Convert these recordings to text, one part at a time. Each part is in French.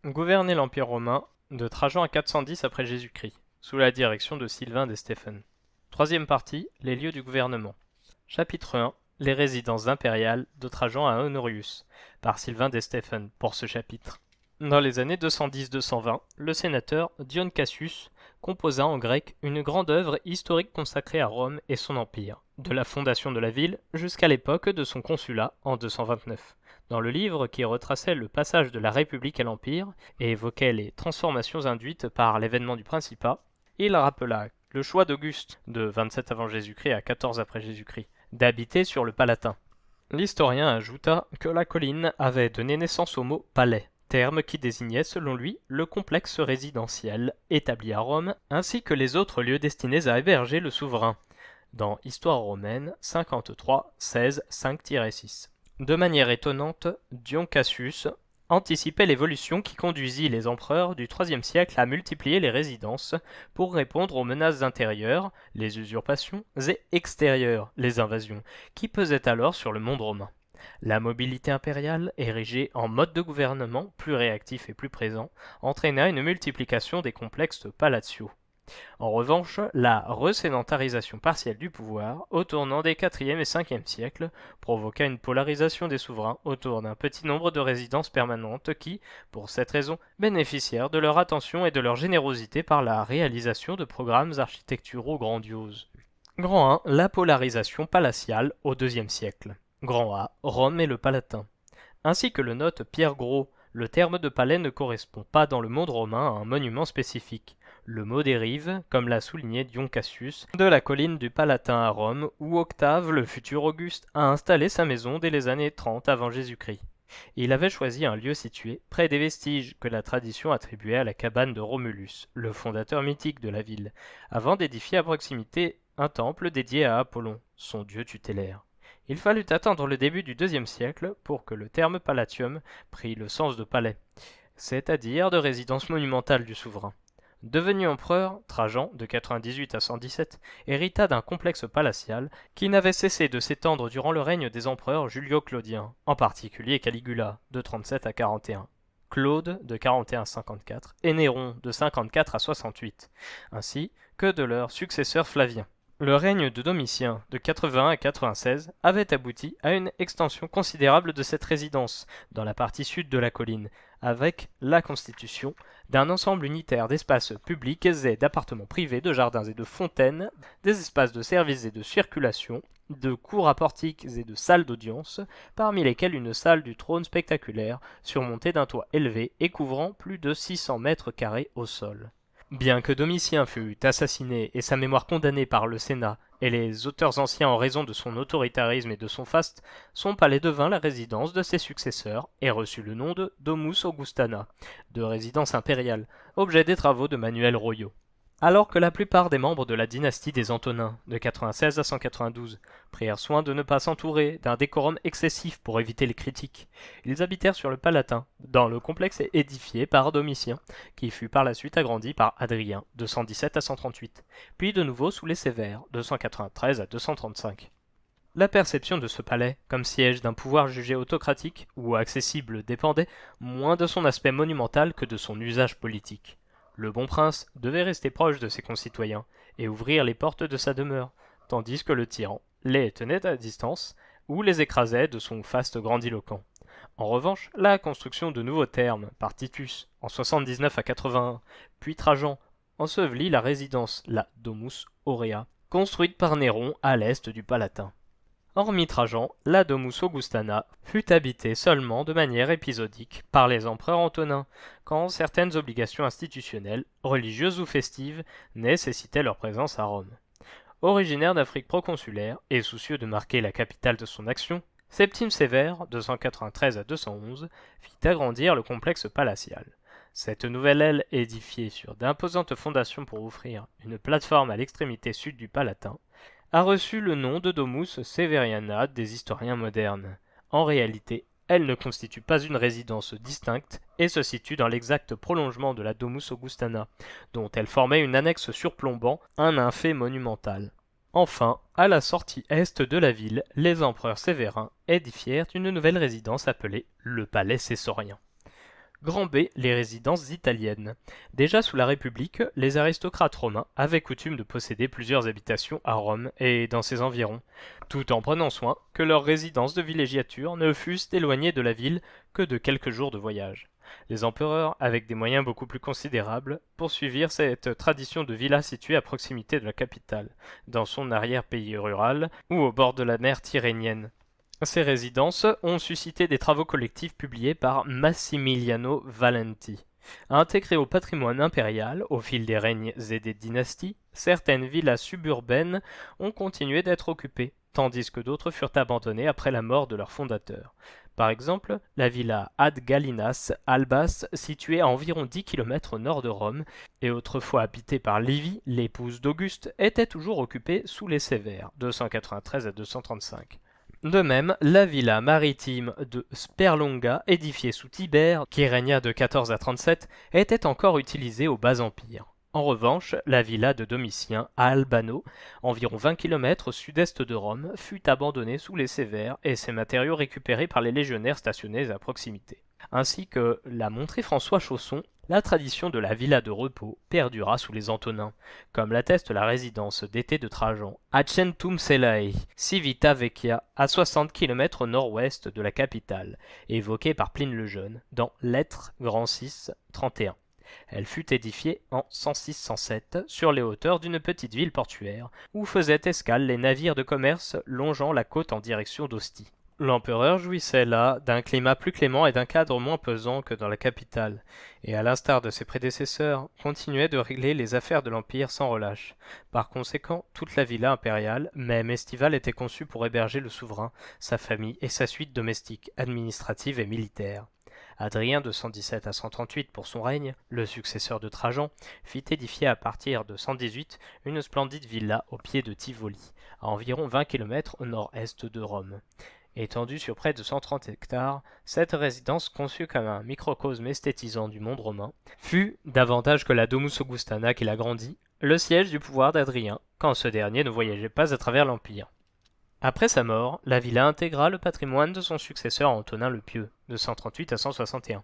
Gouverner l'Empire romain de Trajan à 410 après Jésus-Christ, sous la direction de Sylvain des Stéphane. Troisième partie, les lieux du gouvernement. Chapitre 1, les résidences impériales de Trajan à Honorius, par Sylvain des Stéphane, pour ce chapitre. Dans les années 210-220, le sénateur Dion Cassius composa en grec une grande œuvre historique consacrée à Rome et son empire, de la fondation de la ville jusqu'à l'époque de son consulat en 229. Dans le livre qui retraçait le passage de la République à l'Empire et évoquait les transformations induites par l'événement du Principat, il rappela le choix d'Auguste, de 27 avant Jésus-Christ à 14 après Jésus-Christ, d'habiter sur le Palatin. L'historien ajouta que la colline avait donné naissance au mot palais, terme qui désignait selon lui le complexe résidentiel établi à Rome ainsi que les autres lieux destinés à héberger le souverain, dans Histoire romaine 53 16 5-6. De manière étonnante, Dion Cassius anticipait l'évolution qui conduisit les empereurs du IIIe siècle à multiplier les résidences pour répondre aux menaces intérieures, les usurpations, et extérieures, les invasions, qui pesaient alors sur le monde romain. La mobilité impériale, érigée en mode de gouvernement plus réactif et plus présent, entraîna une multiplication des complexes palatiaux. En revanche, la resédentarisation partielle du pouvoir, au tournant des IVe et Ve siècles, provoqua une polarisation des souverains autour d'un petit nombre de résidences permanentes qui, pour cette raison, bénéficièrent de leur attention et de leur générosité par la réalisation de programmes architecturaux grandioses. Grand 1. La polarisation palatiale au IIe siècle. Grand A. Rome et le Palatin. Ainsi que le note Pierre Gros, le terme de palais ne correspond pas dans le monde romain à un monument spécifique. Le mot dérive, comme l'a souligné Dion Cassius, de la colline du Palatin à Rome, où Octave, le futur Auguste, a installé sa maison dès les années 30 avant Jésus-Christ. Il avait choisi un lieu situé près des vestiges que la tradition attribuait à la cabane de Romulus, le fondateur mythique de la ville, avant d'édifier à proximité un temple dédié à Apollon, son dieu tutélaire. Il fallut attendre le début du IIe siècle pour que le terme palatium prît le sens de palais, c'est-à-dire de résidence monumentale du souverain. Devenu empereur, Trajan, de 98 à 117, hérita d'un complexe palatial qui n'avait cessé de s'étendre durant le règne des empereurs Julio-Claudiens, en particulier Caligula, de 37 à 41, Claude, de 41 à 54, et Néron, de 54 à 68, ainsi que de leur successeur Flavien. Le règne de Domitien, de 81 à 96, avait abouti à une extension considérable de cette résidence dans la partie sud de la colline, avec la constitution d'un ensemble unitaire d'espaces publics et d'appartements privés, de jardins et de fontaines, des espaces de service et de circulation, de cours à portiques et de salles d'audience, parmi lesquelles une salle du trône spectaculaire, surmontée d'un toit élevé et couvrant plus de 600 mètres carrés au sol. Bien que Domitien fût assassiné et sa mémoire condamnée par le Sénat et les auteurs anciens en raison de son autoritarisme et de son faste, son palais devint la résidence de ses successeurs et reçut le nom de Domus Augustana, de résidence impériale, objet des travaux de manuels royaux. Alors que la plupart des membres de la dynastie des Antonins, de 96 à 192, prirent soin de ne pas s'entourer d'un décorum excessif pour éviter les critiques, ils habitèrent sur le Palatin, dans le complexe édifié par Domitien, qui fut par la suite agrandi par Adrien, de 117 à 138, puis de nouveau sous les Sévères, de 193 à 235. La perception de ce palais, comme siège d'un pouvoir jugé autocratique ou accessible, dépendait moins de son aspect monumental que de son usage politique. Le bon prince devait rester proche de ses concitoyens et ouvrir les portes de sa demeure, tandis que le tyran les tenait à distance ou les écrasait de son faste grandiloquent. En revanche, la construction de nouveaux thermes par Titus en 79 à 81, puis Trajan, ensevelit la résidence, la Domus Aurea, construite par Néron à l'est du Palatin. Hormis Trajan, la Domus Augustana fut habitée seulement de manière épisodique par les empereurs antonins, quand certaines obligations institutionnelles, religieuses ou festives, nécessitaient leur présence à Rome. Originaire d'Afrique proconsulaire et soucieux de marquer la capitale de son action, Septime Sévère, 293 à 211, fit agrandir le complexe palatial. Cette nouvelle aile, édifiée sur d'imposantes fondations pour offrir une plateforme à l'extrémité sud du Palatin, a reçu le nom de Domus Severiana des historiens modernes. En réalité, elle ne constitue pas une résidence distincte et se situe dans l'exact prolongement de la Domus Augustana, dont elle formait une annexe surplombant un nymphe monumental. Enfin, à la sortie est de la ville, les empereurs sévérins édifièrent une nouvelle résidence appelée le Palais Cessorien. Grand B, les résidences italiennes. Déjà sous la République, les aristocrates romains avaient coutume de posséder plusieurs habitations à Rome et dans ses environs, tout en prenant soin que leurs résidences de villégiature ne fussent éloignées de la ville que de quelques jours de voyage. Les empereurs, avec des moyens beaucoup plus considérables, poursuivirent cette tradition de villas situées à proximité de la capitale, dans son arrière-pays rural ou au bord de la mer Tyrrhénienne. Ces résidences ont suscité des travaux collectifs publiés par Massimiliano Valenti. Intégrées au patrimoine impérial au fil des règnes et des dynasties, certaines villas suburbaines ont continué d'être occupées, tandis que d'autres furent abandonnées après la mort de leur fondateur. Par exemple, la villa Ad Gallinas Albas, située à environ 10 km au nord de Rome, et autrefois habitée par Livie, l'épouse d'Auguste, était toujours occupée sous les Sévères, 293 à 235. De même, la villa maritime de Sperlonga, édifiée sous Tibère, qui régna de 14 à 37, était encore utilisée au Bas-Empire. En revanche, la villa de Domitien à Albano, environ 20 km au sud-est de Rome, fut abandonnée sous les Sévères et ses matériaux récupérés par les légionnaires stationnés à proximité. Ainsi que l'a montré François Chausson, la tradition de la villa de repos perdura sous les Antonins, comme l'atteste la résidence d'été de Trajan à Centum Cellae, Civita Vecchia, à 60 km au nord-ouest de la capitale, évoquée par Pline le Jeune dans Lettres Grand 6, 31. Elle fut édifiée en 106-107 sur les hauteurs d'une petite ville portuaire, où faisaient escale les navires de commerce longeant la côte en direction d'Ostie. L'empereur jouissait là d'un climat plus clément et d'un cadre moins pesant que dans la capitale, et à l'instar de ses prédécesseurs, continuait de régler les affaires de l'Empire sans relâche. Par conséquent, toute la villa impériale, même estivale, était conçue pour héberger le souverain, sa famille et sa suite domestique, administrative et militaire. Adrien de 117 à 138 pour son règne, le successeur de Trajan, fit édifier à partir de 118 une splendide villa au pied de Tivoli, à environ 20 km au nord-est de Rome. Étendue sur près de 130 hectares, cette résidence, conçue comme un microcosme esthétisant du monde romain, fut, davantage que la Domus Augustana qui l'agrandit, le siège du pouvoir d'Adrien, quand ce dernier ne voyageait pas à travers l'Empire. Après sa mort, la villa intégra le patrimoine de son successeur Antonin le Pieux, de 138 à 161,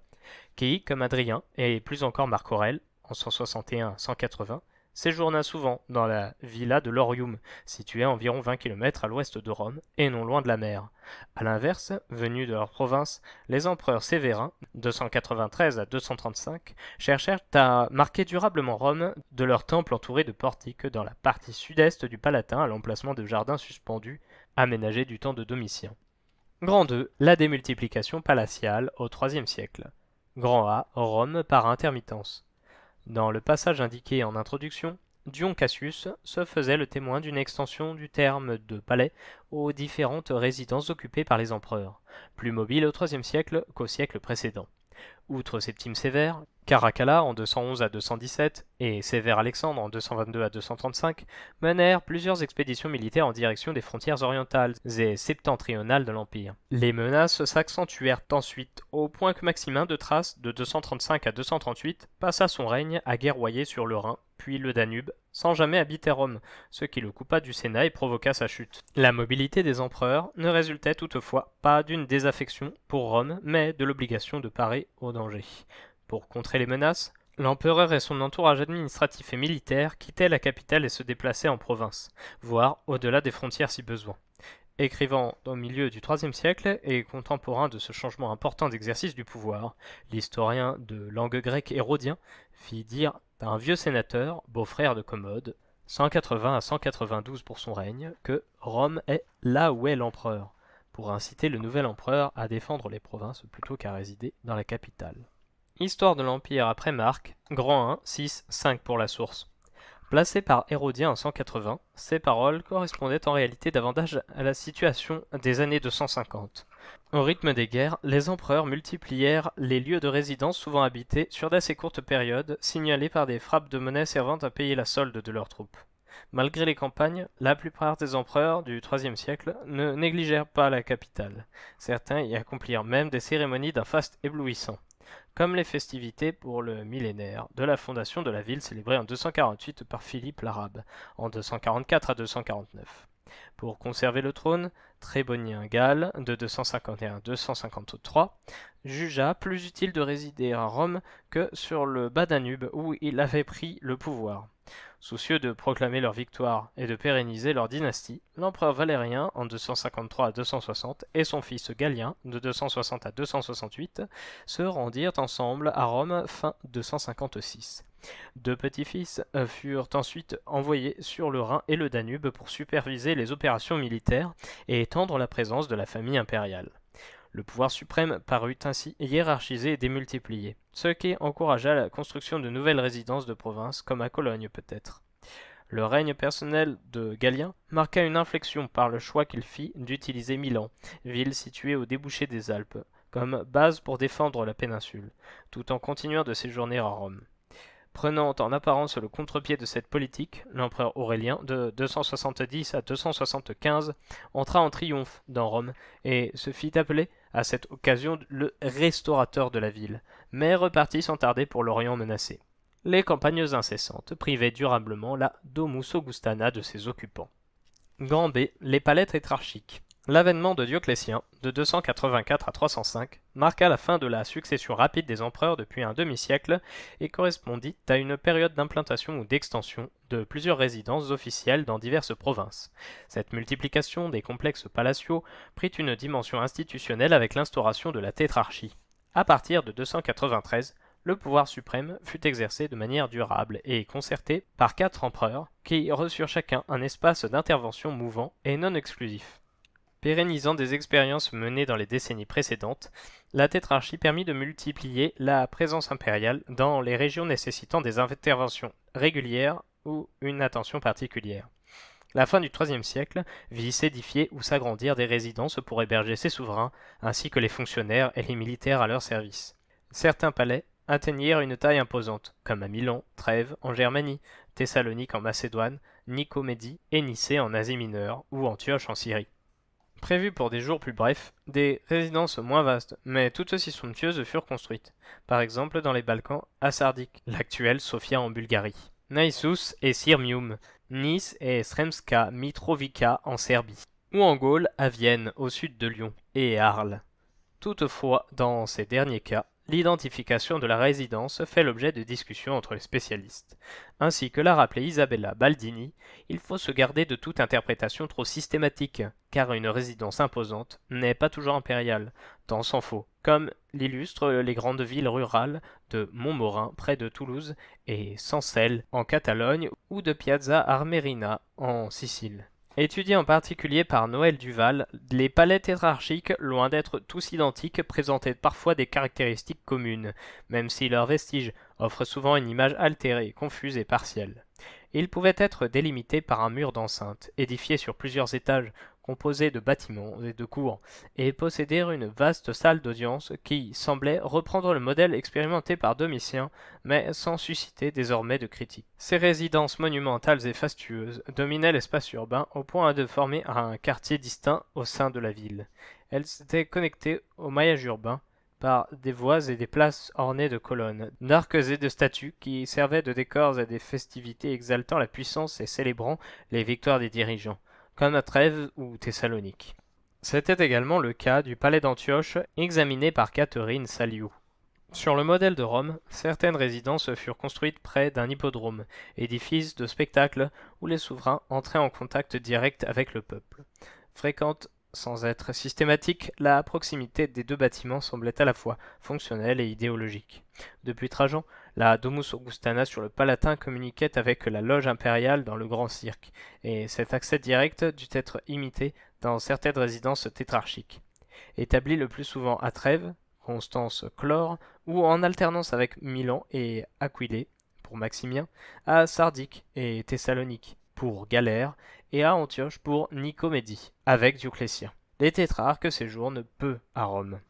qui, comme Adrien, et plus encore Marc Aurèle, en 161 à 180, séjourna souvent dans la villa de Lorium, située à environ 20 km à l'ouest de Rome et non loin de la mer. A l'inverse, venus de leur province, les empereurs sévérins, 293 à 235, cherchèrent à marquer durablement Rome de leur temple entouré de portiques dans la partie sud-est du Palatin à l'emplacement de jardins suspendus, aménagés du temps de Domitien. Grand 2, la démultiplication palatiale au IIIe siècle. Grand A, Rome par intermittence. Dans le passage indiqué en introduction, Dion Cassius se faisait le témoin d'une extension du terme de palais aux différentes résidences occupées par les empereurs, plus mobiles au IIIe siècle qu'au siècle précédent. Outre Septime Sévère, Caracalla en 211 à 217 et Sévère Alexandre en 222 à 235 menèrent plusieurs expéditions militaires en direction des frontières orientales et septentrionales de l'Empire. Les menaces s'accentuèrent ensuite au point que Maximin de Thrace de 235 à 238 passa son règne à guerroyer sur le Rhin, puis le Danube, sans jamais habiter Rome, ce qui le coupa du Sénat et provoqua sa chute. La mobilité des empereurs ne résultait toutefois pas d'une désaffection pour Rome, mais de l'obligation de parer au danger. Pour contrer les menaces, l'empereur et son entourage administratif et militaire quittaient la capitale et se déplaçaient en province, voire au-delà des frontières si besoin. Écrivant au milieu du IIIe siècle et contemporain de ce changement important d'exercice du pouvoir, l'historien de langue grecque Hérodien fit dire d'un vieux sénateur, beau-frère de Commode, 180 à 192 pour son règne, que Rome est là où est l'empereur, pour inciter le nouvel empereur à défendre les provinces plutôt qu'à résider dans la capitale. Histoire de l'Empire après Marc, Grand 1, 6, 5 pour la source. Placé par Hérodien en 180, ces paroles correspondaient en réalité davantage à la situation des années 250. Au rythme des guerres, les empereurs multiplièrent les lieux de résidence souvent habités sur d'assez courtes périodes, signalés par des frappes de monnaie servant à payer la solde de leurs troupes. Malgré les campagnes, la plupart des empereurs du IIIe siècle ne négligèrent pas la capitale. Certains y accomplirent même des cérémonies d'un faste éblouissant, comme les festivités pour le millénaire de la fondation de la ville célébrée en 248 par Philippe l'Arabe, en 244 à 249. Pour conserver le trône, Trébonien Gall, de 251 à 253, jugea plus utile de résider à Rome que sur le bas Danube où il avait pris le pouvoir. Soucieux de proclamer leur victoire et de pérenniser leur dynastie, l'empereur Valérien en 253 à 260 et son fils Gallien de 260 à 268 se rendirent ensemble à Rome fin 256. Deux petits-fils furent ensuite envoyés sur le Rhin et le Danube pour superviser les opérations militaires et étendre la présence de la famille impériale. Le pouvoir suprême parut ainsi hiérarchisé et démultiplié, ce qui encouragea la construction de nouvelles résidences de province, comme à Cologne peut-être. Le règne personnel de Gallien marqua une inflexion par le choix qu'il fit d'utiliser Milan, ville située au débouché des Alpes, comme base pour défendre la péninsule, tout en continuant de séjourner à Rome. Prenant en apparence le contre-pied de cette politique, l'empereur Aurélien, de 270 à 275, entra en triomphe dans Rome et se fit appeler à cette occasion le restaurateur de la ville, mais repartit sans tarder pour l'Orient menacé. Les campagnes incessantes privaient durablement la Domus Augustana de ses occupants. Gambé, les palais tétrarchiques. L'avènement de Dioclétien, de 284 à 305, marqua la fin de la succession rapide des empereurs depuis un demi-siècle et correspondit à une période d'implantation ou d'extension de plusieurs résidences officielles dans diverses provinces. Cette multiplication des complexes palatiaux prit une dimension institutionnelle avec l'instauration de la tétrarchie. À partir de 293, le pouvoir suprême fut exercé de manière durable et concertée par 4 empereurs qui reçurent chacun un espace d'intervention mouvant et non exclusif. Pérennisant des expériences menées dans les décennies précédentes, la tétrarchie permit de multiplier la présence impériale dans les régions nécessitant des interventions régulières ou une attention particulière. La fin du IIIe siècle vit s'édifier ou s'agrandir des résidences pour héberger ses souverains, ainsi que les fonctionnaires et les militaires à leur service. Certains palais atteignirent une taille imposante, comme à Milan, Trèves en Germanie, Thessalonique en Macédoine, Nicomédie et Nicée en Asie mineure ou Antioche en Syrie. Prévues pour des jours plus brefs, des résidences moins vastes, mais toutes aussi somptueuses furent construites, par exemple dans les Balkans, à Sardik, l'actuelle Sofia en Bulgarie, Naissus et Sirmium, Nice et Sremska Mitrovica en Serbie, ou en Gaule, à Vienne, au sud de Lyon, et à Arles. Toutefois, dans ces derniers cas, l'identification de la résidence fait l'objet de discussions entre les spécialistes. Ainsi que l'a rappelé Isabella Baldini, il faut se garder de toute interprétation trop systématique, car une résidence imposante n'est pas toujours impériale, tant s'en faut, comme l'illustrent les grandes villes rurales de Montmorin près de Toulouse et Sancelles en Catalogne ou de Piazza Armerina en Sicile. Étudiés en particulier par Noël Duval, les palais tétrarchiques, loin d'être tous identiques, présentaient parfois des caractéristiques communes, même si leurs vestiges offrent souvent une image altérée, confuse et partielle. Ils pouvaient être délimités par un mur d'enceinte, édifié sur plusieurs étages, composé de bâtiments et de cours, et posséder une vaste salle d'audience qui semblait reprendre le modèle expérimenté par Domitien, mais sans susciter désormais de critiques. Ces résidences monumentales et fastueuses dominaient l'espace urbain au point de former un quartier distinct au sein de la ville. Elles étaient connectées au maillage urbain par des voies et des places ornées de colonnes, d'arcs et de statues qui servaient de décors à des festivités exaltant la puissance et célébrant les victoires des dirigeants, comme à Trèves ou Thessalonique. C'était également le cas du palais d'Antioche, examiné par Catherine Saliou. Sur le modèle de Rome, certaines résidences furent construites près d'un hippodrome, édifice de spectacle où les souverains entraient en contact direct avec le peuple. Fréquente sans être systématique, la proximité des deux bâtiments semblait à la fois fonctionnelle et idéologique. Depuis Trajan, la Domus Augustana sur le Palatin communiquait avec la loge impériale dans le Grand Cirque, et cet accès direct dut être imité dans certaines résidences tétrarchiques. Établi le plus souvent à Trèves, Constance Chlore, ou en alternance avec Milan et Aquilée, pour Maximien, à Sardique et Thessalonique, pour Galère, et à Antioche pour Nicomédie, avec Dioclétien. Les tétrarques séjournent peu à Rome.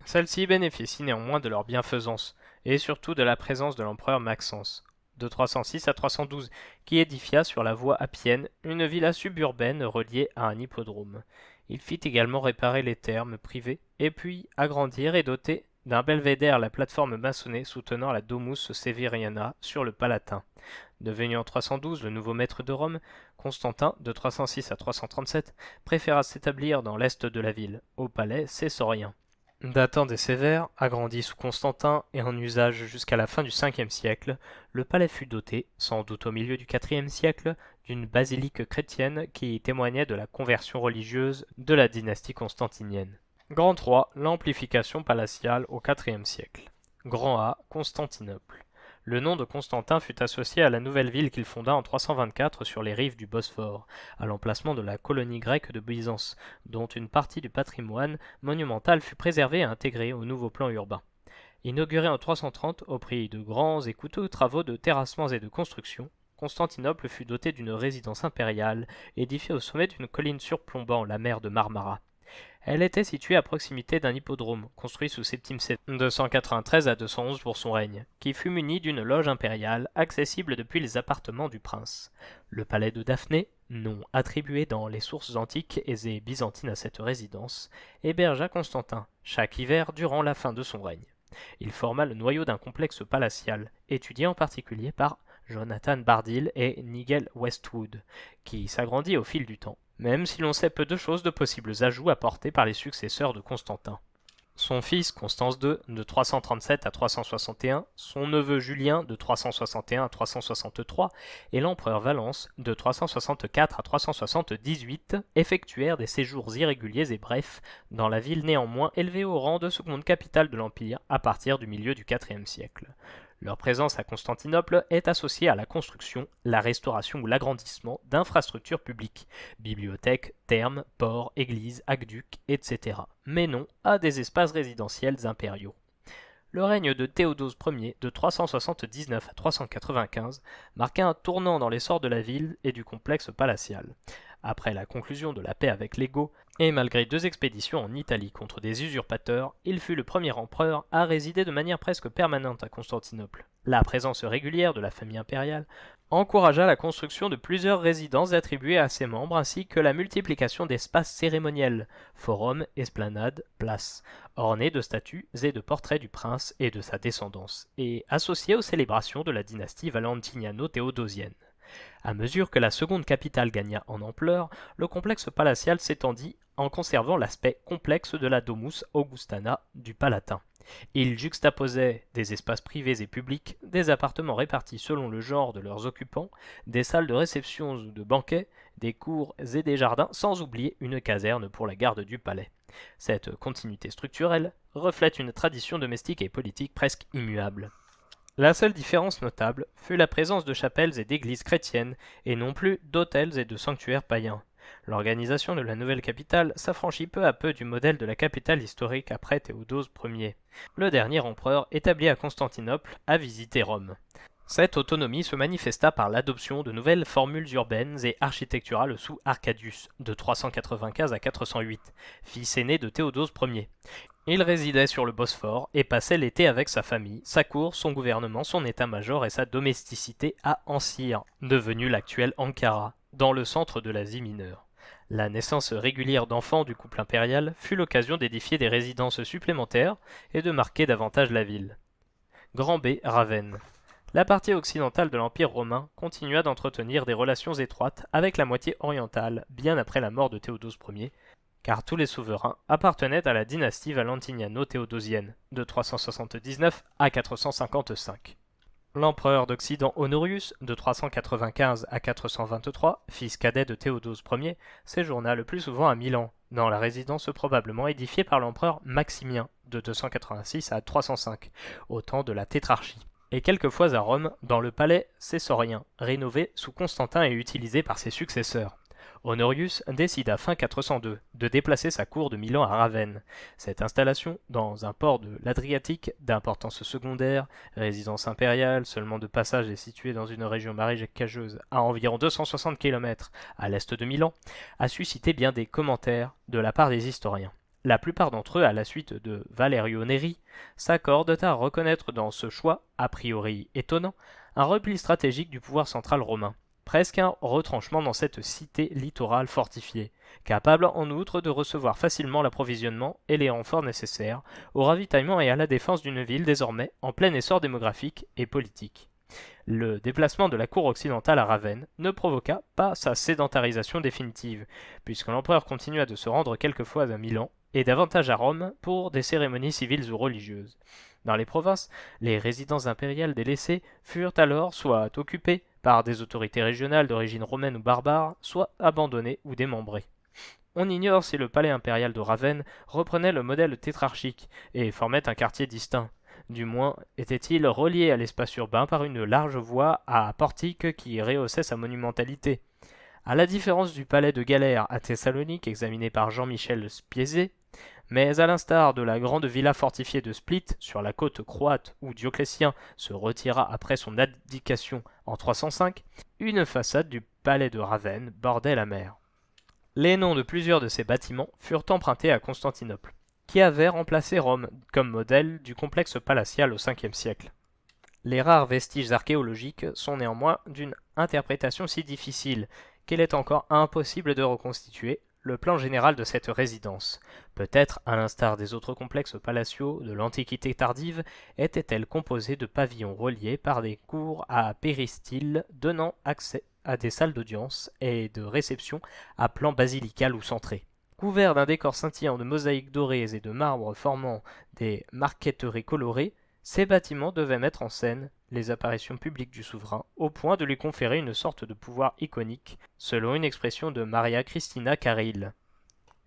Celles-ci bénéficient néanmoins de leur bienfaisance, et surtout de la présence de l'empereur Maxence, de 306 à 312, qui édifia sur la voie appienne une villa suburbaine reliée à un hippodrome. Il fit également réparer les thermes privés, et puis agrandir et doter d'un belvédère la plateforme maçonnée soutenant la Domus Severiana sur le Palatin. Devenu en 312 le nouveau maître de Rome, Constantin, de 306 à 337, préféra s'établir dans l'est de la ville, au palais cessorien. Datant des Sévères, agrandi sous Constantin et en usage jusqu'à la fin du 5e siècle, le palais fut doté, sans doute au milieu du 4e siècle, d'une basilique chrétienne qui témoignait de la conversion religieuse de la dynastie constantinienne. Grand 3, l'amplification palatiale au 4e siècle. Grand A, Constantinople. Le nom de Constantin fut associé à la nouvelle ville qu'il fonda en 324 sur les rives du Bosphore, à l'emplacement de la colonie grecque de Byzance, dont une partie du patrimoine monumental fut préservée et intégrée au nouveau plan urbain. Inauguré en 330 au prix de grands et coûteux travaux de terrassements et de construction, Constantinople fut dotée d'une résidence impériale édifiée au sommet d'une colline surplombant la mer de Marmara. Elle était située à proximité d'un hippodrome, construit sous Septime VII, 293 à 211 pour son règne, qui fut muni d'une loge impériale accessible depuis les appartements du prince. Le palais de Daphné, nom attribué dans les sources antiques et byzantines à cette résidence, hébergea Constantin, chaque hiver durant la fin de son règne. Il forma le noyau d'un complexe palatial, étudié en particulier par Jonathan Bardil et Nigel Westwood, qui s'agrandit au fil du temps, même si l'on sait peu de choses de possibles ajouts apportés par les successeurs de Constantin. Son fils Constance II, de 337 à 361, son neveu Julien, de 361 à 363, et l'empereur Valens, de 364 à 378, effectuèrent des séjours irréguliers et brefs dans la ville néanmoins élevée au rang de seconde capitale de l'Empire à partir du milieu du IVe siècle. Leur présence à Constantinople est associée à la construction, la restauration ou l'agrandissement d'infrastructures publiques, bibliothèques, thermes, ports, églises, aqueducs, etc., mais non à des espaces résidentiels impériaux. Le règne de Théodose Ier, de 379 à 395, marqua un tournant dans l'essor de la ville et du complexe palatial. Après la conclusion de la paix avec les Goths, et malgré 2 expéditions en Italie contre des usurpateurs, il fut le premier empereur à résider de manière presque permanente à Constantinople. La présence régulière de la famille impériale encouragea la construction de plusieurs résidences attribuées à ses membres ainsi que la multiplication d'espaces cérémoniels, forums, esplanades, places, ornés de statues et de portraits du prince et de sa descendance, et associés aux célébrations de la dynastie valentiniano-théodosienne. À mesure que la seconde capitale gagna en ampleur, le complexe palatial s'étendit en conservant l'aspect complexe de la Domus Augustana du Palatin. Il juxtaposait des espaces privés et publics, des appartements répartis selon le genre de leurs occupants, des salles de réception ou de banquet, des cours et des jardins, sans oublier une caserne pour la garde du palais. Cette continuité structurelle reflète une tradition domestique et politique presque immuable. La seule différence notable fut la présence de chapelles et d'églises chrétiennes, et non plus d'hôtels et de sanctuaires païens. L'organisation de la nouvelle capitale s'affranchit peu à peu du modèle de la capitale historique après Théodose Ier. Le dernier empereur établi à Constantinople a visité Rome. Cette autonomie se manifesta par l'adoption de nouvelles formules urbaines et architecturales sous Arcadius, de 395 à 408, fils aîné de Théodose Ier. Il résidait sur le Bosphore et passait l'été avec sa famille, sa cour, son gouvernement, son état-major et sa domesticité à Ancyre, devenu l'actuel Ankara, dans le centre de l'Asie mineure. La naissance régulière d'enfants du couple impérial fut l'occasion d'édifier des résidences supplémentaires et de marquer davantage la ville. Grand B, Ravenne. La partie occidentale de l'Empire romain continua d'entretenir des relations étroites avec la moitié orientale bien après la mort de Théodose Ier, car tous les souverains appartenaient à la dynastie valentiniano-théodosienne, de 379 à 455. L'empereur d'Occident Honorius, de 395 à 423, fils cadet de Théodose Ier, séjourna le plus souvent à Milan, dans la résidence probablement édifiée par l'empereur Maximien, de 286 à 305, au temps de la tétrarchie, et quelquefois à Rome, dans le palais cessorien, rénové sous Constantin et utilisé par ses successeurs. Honorius décida fin 402 de déplacer sa cour de Milan à Ravenne. Cette installation, dans un port de l'Adriatique d'importance secondaire, résidence impériale seulement de passage et située dans une région marécageuse à environ 260 km à l'est de Milan, a suscité bien des commentaires de la part des historiens. La plupart d'entre eux, à la suite de Valerio Neri, s'accordent à reconnaître dans ce choix, a priori étonnant, un repli stratégique du pouvoir central romain. Presque un retranchement dans cette cité littorale fortifiée, capable en outre de recevoir facilement l'approvisionnement et les renforts nécessaires au ravitaillement et à la défense d'une ville désormais en plein essor démographique et politique. Le déplacement de la cour occidentale à Ravenne ne provoqua pas sa sédentarisation définitive, puisque l'empereur continua de se rendre quelquefois à Milan, et davantage à Rome pour des cérémonies civiles ou religieuses. Dans les provinces, les résidences impériales délaissées furent alors soit occupées par des autorités régionales d'origine romaine ou barbare, soit abandonnées ou démembrées. On ignore si le palais impérial de Ravenne reprenait le modèle tétrarchique et formait un quartier distinct. Du moins, était-il relié à l'espace urbain par une large voie à portique qui rehaussait sa monumentalité. À la différence du palais de Galère à Thessalonique examiné par Jean-Michel Spiezé, mais à l'instar de la grande villa fortifiée de Split sur la côte croate où Dioclétien se retira après son abdication en 305, une façade du palais de Ravenne bordait la mer. Les noms de plusieurs de ces bâtiments furent empruntés à Constantinople, qui avait remplacé Rome comme modèle du complexe palatial au Ve siècle. Les rares vestiges archéologiques sont néanmoins d'une interprétation si difficile qu'il est encore impossible de reconstituer le plan général de cette résidence. Peut-être, à l'instar des autres complexes palatiaux de l'Antiquité tardive, était-elle composée de pavillons reliés par des cours à péristyle donnant accès à des salles d'audience et de réception à plan basilical ou centré. Couverts d'un décor scintillant de mosaïques dorées et de marbre formant des marqueteries colorées, ces bâtiments devaient mettre en scène les apparitions publiques du souverain, au point de lui conférer une sorte de pouvoir iconique, selon une expression de Maria Cristina Carril.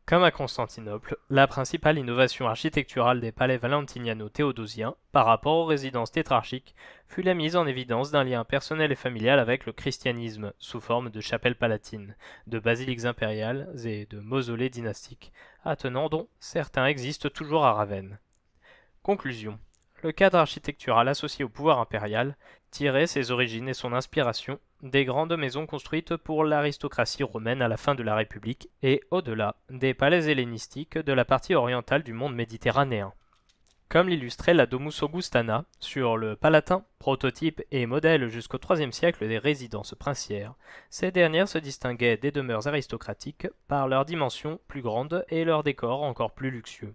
Comme à Constantinople, la principale innovation architecturale des palais valentiniano-théodosiens, par rapport aux résidences tétrarchiques, fut la mise en évidence d'un lien personnel et familial avec le christianisme, sous forme de chapelles palatines, de basiliques impériales et de mausolées dynastiques, attenants dont certains existent toujours à Ravenne. Conclusion. Le cadre architectural associé au pouvoir impérial tirait ses origines et son inspiration des grandes maisons construites pour l'aristocratie romaine à la fin de la République et, au-delà, des palais hellénistiques de la partie orientale du monde méditerranéen. Comme l'illustrait la Domus Augustana, sur le Palatin, prototype et modèle jusqu'au IIIe siècle des résidences princières, ces dernières se distinguaient des demeures aristocratiques par leurs dimensions plus grandes et leur décor encore plus luxueux.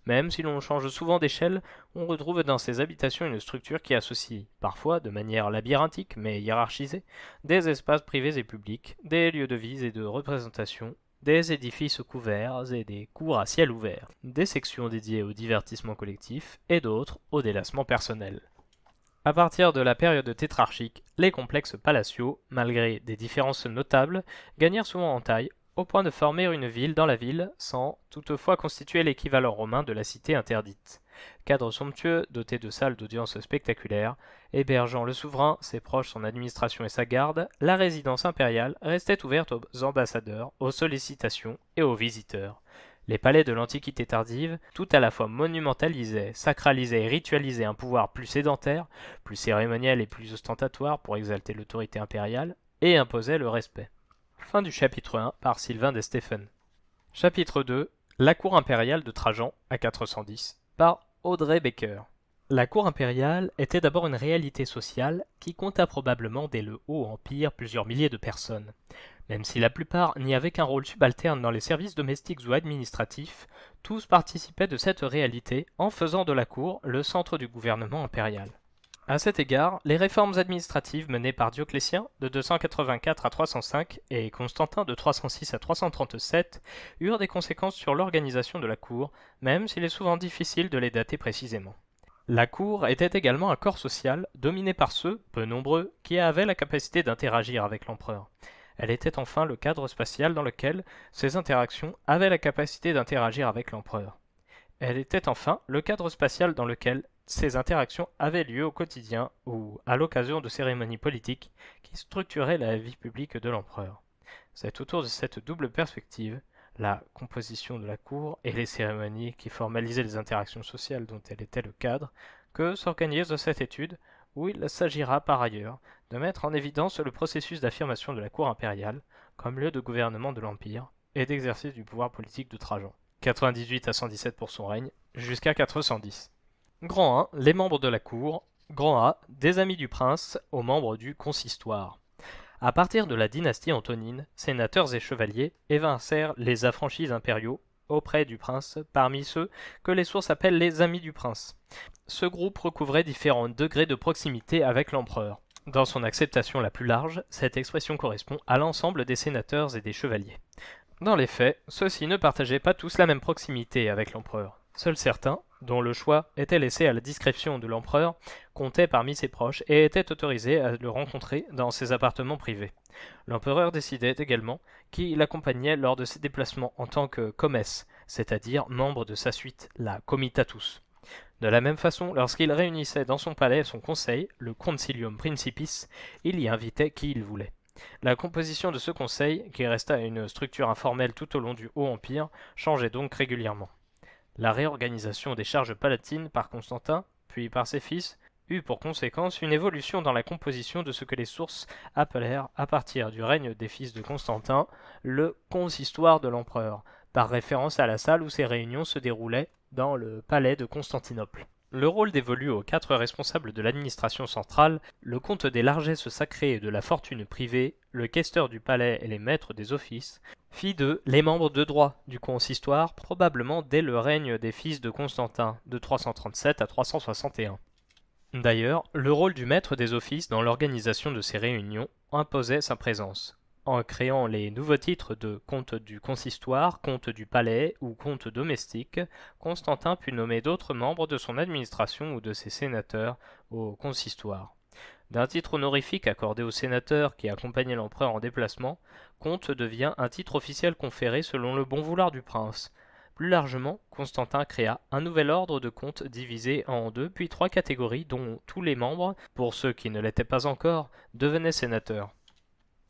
Même si l'on change souvent d'échelle, on retrouve dans ces habitations une structure qui associe, parfois de manière labyrinthique mais hiérarchisée, des espaces privés et publics, des lieux de vie et de représentation, des édifices couverts et des cours à ciel ouvert, des sections dédiées au divertissement collectif et d'autres au délassement personnel. À partir de la période tétrarchique, les complexes palatiaux, malgré des différences notables, gagnèrent souvent en taille, au point de former une ville dans la ville, sans toutefois constituer l'équivalent romain de la cité interdite. Cadre somptueux, doté de salles d'audience spectaculaires, hébergeant le souverain, ses proches, son administration et sa garde, la résidence impériale restait ouverte aux ambassadeurs, aux sollicitations et aux visiteurs. Les palais de l'Antiquité tardive, tout à la fois monumentalisaient, sacralisaient et ritualisaient un pouvoir plus sédentaire, plus cérémoniel et plus ostentatoire pour exalter l'autorité impériale, et imposaient le respect. Fin du chapitre 1 par Sylvain de Stephen. Chapitre 2. La cour impériale de Trajan à 410 par Audrey Baker. La cour impériale était d'abord une réalité sociale qui compta probablement dès le Haut Empire plusieurs milliers de personnes. Même si la plupart n'y avaient qu'un rôle subalterne dans les services domestiques ou administratifs, tous participaient de cette réalité en faisant de la cour le centre du gouvernement impérial. À cet égard, les réformes administratives menées par Dioclétien de 284 à 305 et Constantin de 306 à 337 eurent des conséquences sur l'organisation de la cour, même s'il est souvent difficile de les dater précisément. La cour était également un corps social dominé par ceux, peu nombreux, qui avaient la capacité d'interagir avec l'empereur. Elle était enfin le cadre spatial dans lequel ces interactions avaient la capacité d'interagir avec l'empereur. Elle était enfin le cadre spatial dans lequel ces interactions avaient lieu au quotidien ou à l'occasion de cérémonies politiques qui structuraient la vie publique de l'empereur. C'est autour de cette double perspective, la composition de la cour et les cérémonies qui formalisaient les interactions sociales dont elle était le cadre, que s'organise cette étude, où il s'agira par ailleurs de mettre en évidence le processus d'affirmation de la cour impériale comme lieu de gouvernement de l'Empire et d'exercice du pouvoir politique de Trajan. 98 à 117 pour son règne, jusqu'à 410. Grand 1, les membres de la cour. Grand A, des amis du prince aux membres du consistoire. À partir de la dynastie antonine, sénateurs et chevaliers évincèrent les affranchis impériaux auprès du prince, parmi ceux que les sources appellent les amis du prince. Ce groupe recouvrait différents degrés de proximité avec l'empereur. Dans son acceptation la plus large, cette expression correspond à l'ensemble des sénateurs et des chevaliers. Dans les faits, ceux-ci ne partageaient pas tous la même proximité avec l'empereur. Seuls certains, dont le choix était laissé à la discrétion de l'empereur, comptaient parmi ses proches et étaient autorisés à le rencontrer dans ses appartements privés. L'empereur décidait également qui l'accompagnait lors de ses déplacements en tant que comes, c'est-à-dire membre de sa suite, la comitatus. De la même façon, lorsqu'il réunissait dans son palais son conseil, le Concilium Principis, il y invitait qui il voulait. La composition de ce conseil, qui resta une structure informelle tout au long du Haut Empire, changeait donc régulièrement. La réorganisation des charges palatines par Constantin, puis par ses fils, eut pour conséquence une évolution dans la composition de ce que les sources appelèrent, à partir du règne des fils de Constantin, le consistoire de l'empereur, par référence à la salle où ces réunions se déroulaient dans le palais de Constantinople. Le rôle dévolu aux 4 responsables de l'administration centrale, le comte des largesses sacrées et de la fortune privée, le questeur du palais et les maîtres des offices, fit d'eux les membres de droit du consistoire, probablement dès le règne des fils de Constantin, de 337 à 361. D'ailleurs, le rôle du maître des offices dans l'organisation de ces réunions imposait sa présence. En créant les nouveaux titres de comte du consistoire, comte du palais ou comte domestique, Constantin put nommer d'autres membres de son administration ou de ses sénateurs au consistoire. D'un titre honorifique accordé aux sénateurs qui accompagnaient l'empereur en déplacement, comte devient un titre officiel conféré selon le bon vouloir du prince. Plus largement, Constantin créa un nouvel ordre de comtes divisé en 2 puis 3 catégories dont tous les membres, pour ceux qui ne l'étaient pas encore, devenaient sénateurs.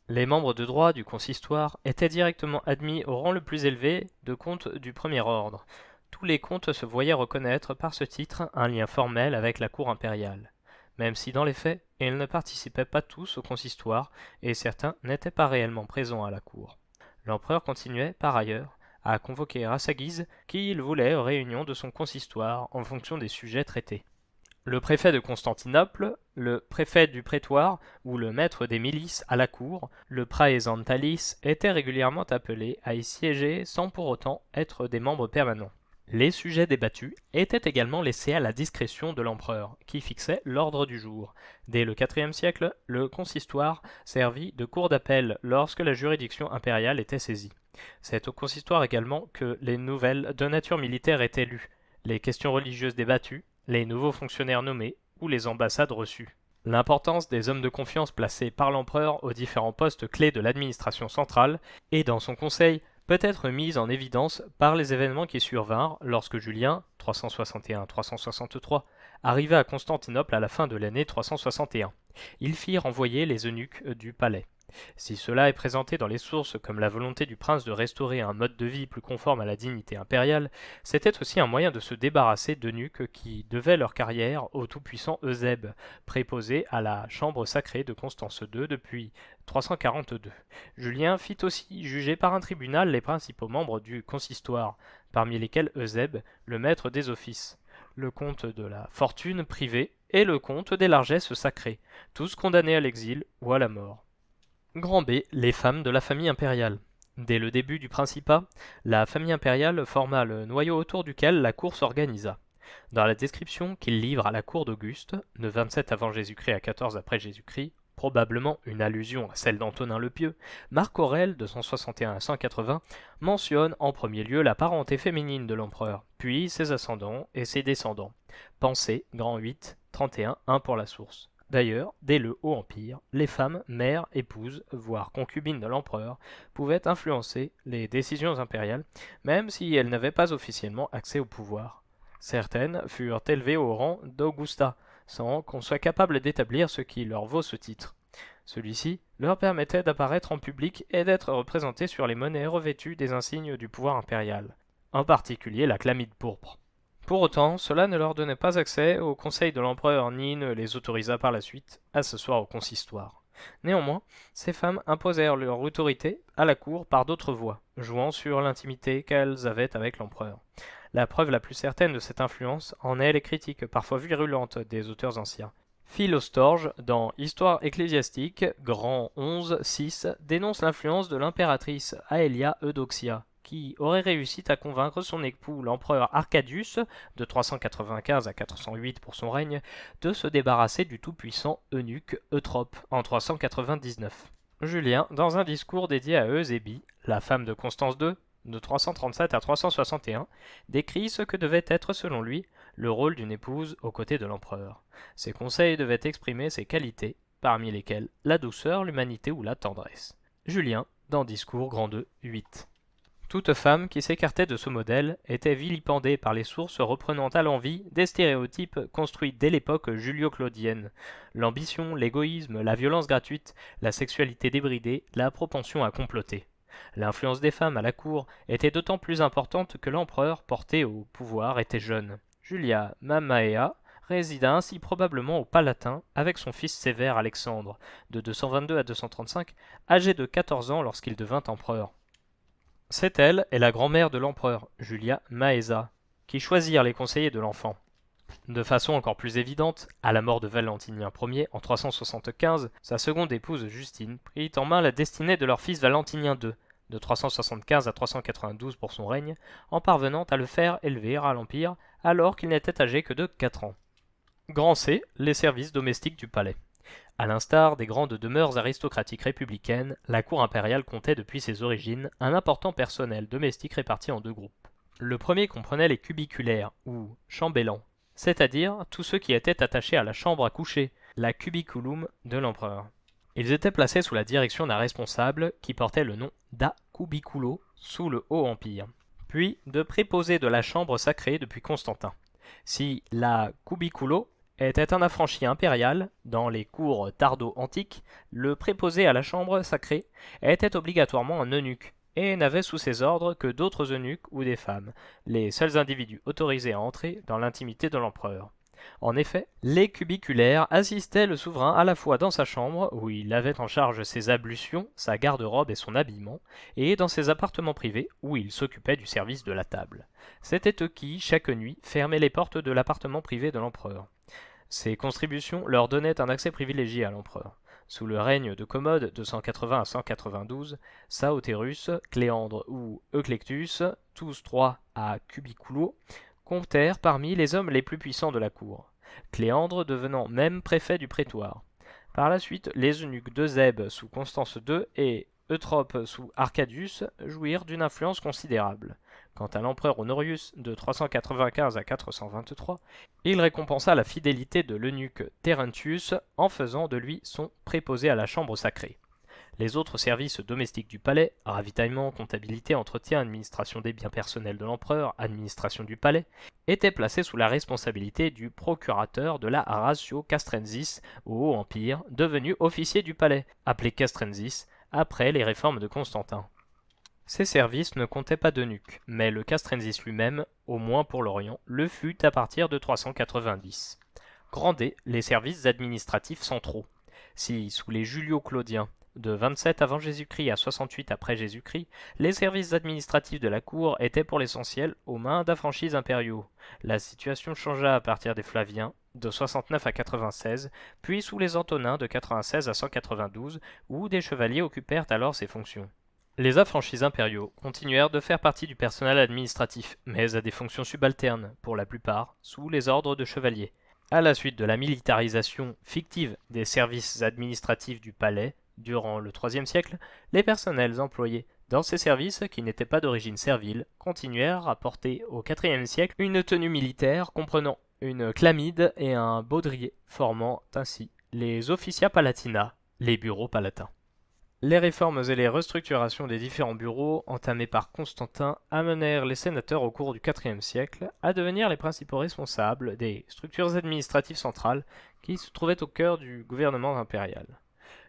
Les membres de droit du consistoire étaient directement admis au rang le plus élevé de comtes du premier ordre. Tous les comtes se voyaient reconnaître par ce titre un lien formel avec la cour impériale. Même si dans les faits, ils ne participaient pas tous au consistoire et certains n'étaient pas réellement présents à la cour. L'empereur continuait, par ailleurs, à convoquer à sa guise qui il voulait aux réunions de son consistoire en fonction des sujets traités. Le préfet de Constantinople, le préfet du prétoire ou le maître des milices à la cour, le praesentalis, étaient régulièrement appelés à y siéger sans pour autant être des membres permanents. Les sujets débattus étaient également laissés à la discrétion de l'empereur, qui fixait l'ordre du jour. Dès le IVe siècle, le consistoire servit de cour d'appel lorsque la juridiction impériale était saisie. C'est au consistoire également que les nouvelles de nature militaire étaient lues, les questions religieuses débattues, les nouveaux fonctionnaires nommés ou les ambassades reçues. L'importance des hommes de confiance placés par l'empereur aux différents postes clés de l'administration centrale et dans son conseil peut être mise en évidence par les événements qui survinrent lorsque Julien, 361-363, arriva à Constantinople à la fin de l'année 361. Il fit renvoyer les eunuques du palais. Si cela est présenté dans les sources comme la volonté du prince de restaurer un mode de vie plus conforme à la dignité impériale, c'était aussi un moyen de se débarrasser d'eunuques qui devaient leur carrière au tout-puissant Eusèbe, préposé à la chambre sacrée de Constance II depuis 342. Julien fit aussi juger par un tribunal les principaux membres du consistoire, parmi lesquels Eusèbe, le maître des offices, le comte de la fortune privée et le comte des largesses sacrées, tous condamnés à l'exil ou à la mort. Grand B, les femmes de la famille impériale. Dès le début du principat, la famille impériale forma le noyau autour duquel la cour s'organisa. Dans la description qu'il livre à la cour d'Auguste, de 27 avant Jésus-Christ à 14 après Jésus-Christ, probablement une allusion à celle d'Antonin le Pieux, Marc Aurèle, de 161 à 180, mentionne en premier lieu la parenté féminine de l'empereur, puis ses ascendants et ses descendants. Pensée, grand 8, 31, 1 pour la source. D'ailleurs, dès le Haut Empire, les femmes, mères, épouses, voire concubines de l'empereur, pouvaient influencer les décisions impériales, même si elles n'avaient pas officiellement accès au pouvoir. Certaines furent élevées au rang d'Augusta, sans qu'on soit capable d'établir ce qui leur vaut ce titre. Celui-ci leur permettait d'apparaître en public et d'être représentées sur les monnaies revêtues des insignes du pouvoir impérial, en particulier la chlamyde pourpre. Pour autant, cela ne leur donnait pas accès au conseil de l'empereur ni ne les autorisa par la suite à s'asseoir au consistoire. Néanmoins, ces femmes imposèrent leur autorité à la cour par d'autres voies, jouant sur l'intimité qu'elles avaient avec l'empereur. La preuve la plus certaine de cette influence en est les critiques parfois virulentes des auteurs anciens. Philostorge, dans Histoire ecclésiastique, grand 11, 6, dénonce l'influence de l'impératrice Aelia Eudoxia, qui aurait réussi à convaincre son époux l'empereur Arcadius, de 395 à 408 pour son règne, de se débarrasser du tout-puissant eunuque Eutrope en 399. Julien, dans un discours dédié à Eusébie, la femme de Constance II, de 337 à 361, décrit ce que devait être selon lui le rôle d'une épouse aux côtés de l'empereur. Ses conseils devaient exprimer ses qualités, parmi lesquelles la douceur, l'humanité ou la tendresse. Julien, dans Discours Grand 2, 8. Toute femme qui s'écartait de ce modèle était vilipendée par les sources reprenant à l'envi des stéréotypes construits dès l'époque julio-claudienne. L'ambition, l'égoïsme, la violence gratuite, la sexualité débridée, la propension à comploter. L'influence des femmes à la cour était d'autant plus importante que l'empereur porté au pouvoir était jeune. Julia Mamaea résida ainsi probablement au Palatin avec son fils sévère Alexandre, de 222 à 235, âgé de 14 ans lorsqu'il devint empereur. C'est elle et la grand-mère de l'empereur, Julia Maesa, qui choisirent les conseillers de l'enfant. De façon encore plus évidente, à la mort de Valentinien Ier en 375, sa seconde épouse Justine prit en main la destinée de leur fils Valentinien II, de 375 à 392 pour son règne, en parvenant à le faire élever à l'Empire alors qu'il n'était âgé que de 4 ans. Grand C, les services domestiques du palais. À l'instar des grandes demeures aristocratiques républicaines, la cour impériale comptait depuis ses origines un important personnel domestique réparti en deux groupes. Le premier comprenait les cubiculaires, ou chambellans, c'est-à-dire tous ceux qui étaient attachés à la chambre à coucher, la cubiculum de l'empereur. Ils étaient placés sous la direction d'un responsable qui portait le nom d'acubiculo sous le Haut Empire, puis de préposés de la chambre sacrée depuis Constantin. Si la cubiculo était un affranchi impérial, dans les cours tardo-antiques, le préposé à la chambre sacrée était obligatoirement un eunuque, et n'avait sous ses ordres que d'autres eunuques ou des femmes, les seuls individus autorisés à entrer dans l'intimité de l'empereur. En effet, les cubiculaires assistaient le souverain à la fois dans sa chambre, où il avait en charge ses ablutions, sa garde-robe et son habillement, et dans ses appartements privés, où il s'occupait du service de la table. C'étaient eux qui, chaque nuit, fermaient les portes de l'appartement privé de l'empereur. Ces contributions leur donnaient un accès privilégié à l'empereur. Sous le règne de Commode de 180 à 192, Saotérus, Cléandre ou Euclectus, tous trois à Cubiculo, comptèrent parmi les hommes les plus puissants de la cour, Cléandre devenant même préfet du prétoire. Par la suite, les eunuques d'Eusèbe sous Constance II et Eutrope sous Arcadius jouirent d'une influence considérable. Quant à l'empereur Honorius de 395 à 423, il récompensa la fidélité de l'eunuque Terentius en faisant de lui son préposé à la chambre sacrée. Les autres services domestiques du palais, ravitaillement, comptabilité, entretien, administration des biens personnels de l'empereur, administration du palais, étaient placés sous la responsabilité du procurateur de la Ratio Castrensis au Haut Empire, devenu officier du palais, appelé Castrensis, après les réformes de Constantin. Ces services ne comptaient pas d'eunuques, mais le Castrensis lui-même, au moins pour l'Orient, le fut à partir de 390. Grand D, les services administratifs centraux. Si, sous les Julio-Claudiens, de 27 avant Jésus-Christ à 68 après Jésus-Christ, les services administratifs de la cour étaient pour l'essentiel aux mains d'affranchis impériaux. La situation changea à partir des Flaviens, de 69 à 96, puis sous les Antonins de 96 à 192, où des chevaliers occupèrent alors ces fonctions. Les affranchis impériaux continuèrent de faire partie du personnel administratif, mais à des fonctions subalternes, pour la plupart, sous les ordres de chevaliers. À la suite de la militarisation fictive des services administratifs du palais, durant le IIIe siècle, les personnels employés dans ces services, qui n'étaient pas d'origine servile, continuèrent à porter au IVe siècle une tenue militaire comprenant une chlamyde et un baudrier, formant ainsi les officia palatina, les bureaux palatins. Les réformes et les restructurations des différents bureaux entamés par Constantin amenèrent les sénateurs au cours du IVe siècle à devenir les principaux responsables des structures administratives centrales qui se trouvaient au cœur du gouvernement impérial.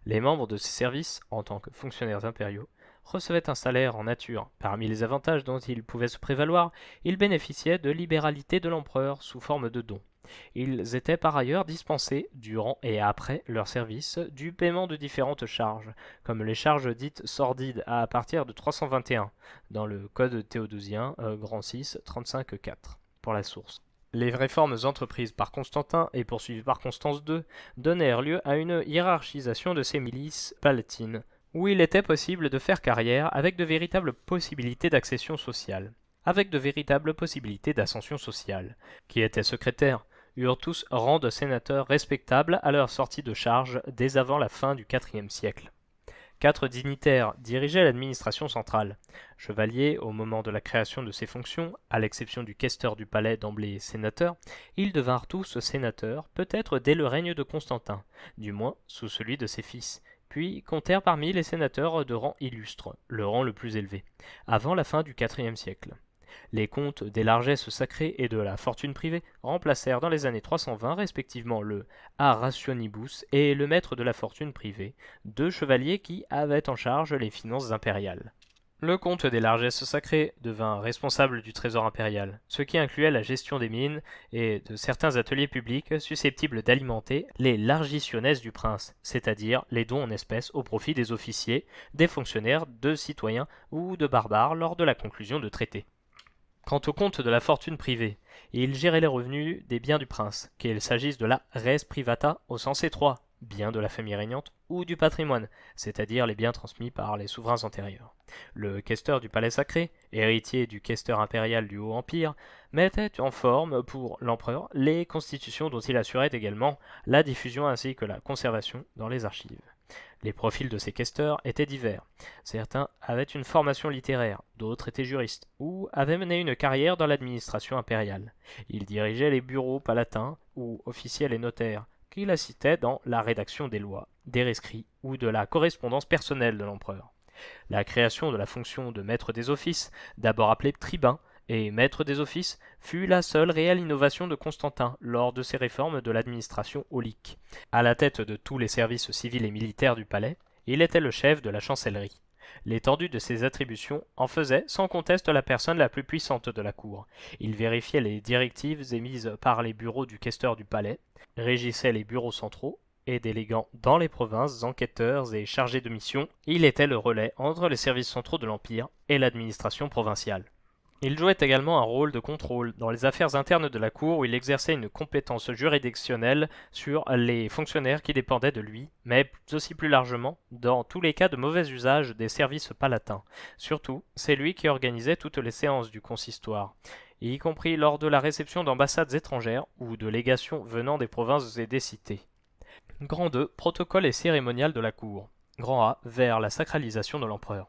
Les membres de ces services, en tant que fonctionnaires impériaux, recevaient un salaire en nature. Parmi les avantages dont ils pouvaient se prévaloir, ils bénéficiaient de libéralité de l'empereur sous forme de dons. Ils étaient par ailleurs dispensés, durant et après leur service, du paiement de différentes charges, comme les charges dites sordides à partir de 321, dans le Code théodosien, Grand 6, 35-4, pour la source. Les réformes entreprises par Constantin et poursuivies par Constance II donnèrent lieu à une hiérarchisation de ces milices palatines, où il était possible de faire carrière avec de véritables possibilités d'accession sociale, avec de véritables possibilités d'ascension sociale, qui étaient secrétaires, eurent tous rang de sénateurs respectables à leur sortie de charge dès avant la fin du IVe siècle. 4 dignitaires dirigeaient l'administration centrale. Chevaliers au moment de la création de ces fonctions, à l'exception du questeur du palais d'emblée sénateur, ils devinrent tous sénateurs, peut-être dès le règne de Constantin, du moins sous celui de ses fils, puis comptèrent parmi les sénateurs de rang illustre, le rang le plus élevé, avant la fin du IVe siècle. Les comtes des largesses sacrées et de la fortune privée remplacèrent dans les années 320 respectivement le a rationibus et le maître de la fortune privée, deux chevaliers qui avaient en charge les finances impériales. Le comte des largesses sacrées devint responsable du trésor impérial, ce qui incluait la gestion des mines et de certains ateliers publics susceptibles d'alimenter les largitionnes du prince, c'est-à-dire les dons en espèces au profit des officiers, des fonctionnaires, de citoyens ou de barbares lors de la conclusion de traités. Quant au compte de la fortune privée, il gérait les revenus des biens du prince, qu'il s'agisse de la res privata au sens étroit, biens de la famille régnante, ou du patrimoine, c'est-à-dire les biens transmis par les souverains antérieurs. Le questeur du palais sacré, héritier du questeur impérial du Haut-Empire, mettait en forme pour l'empereur les constitutions dont il assurait également la diffusion ainsi que la conservation dans les archives. Les profils de ces questeurs étaient divers. Certains avaient une formation littéraire, d'autres étaient juristes, ou avaient mené une carrière dans l'administration impériale. Ils dirigeaient les bureaux palatins, ou officiaient les notaires, qui l'assistaient dans la rédaction des lois, des rescrits ou de la correspondance personnelle de l'empereur. La création de la fonction de maître des offices, d'abord appelé tribun, et maître des offices, fut la seule réelle innovation de Constantin lors de ses réformes de l'administration aulique. À la tête de tous les services civils et militaires du palais, il était le chef de la chancellerie. L'étendue de ses attributions en faisait sans conteste la personne la plus puissante de la cour. Il vérifiait les directives émises par les bureaux du questeur du palais, régissait les bureaux centraux, et déléguant dans les provinces enquêteurs et chargés de mission, il était le relais entre les services centraux de l'Empire et l'administration provinciale. Il jouait également un rôle de contrôle dans les affaires internes de la cour où il exerçait une compétence juridictionnelle sur les fonctionnaires qui dépendaient de lui, mais aussi plus largement dans tous les cas de mauvais usage des services palatins. Surtout, c'est lui qui organisait toutes les séances du consistoire, y compris lors de la réception d'ambassades étrangères ou de légations venant des provinces et des cités. Grand 2. Protocole et cérémonial de la cour. Grand A. Vers la sacralisation de l'empereur.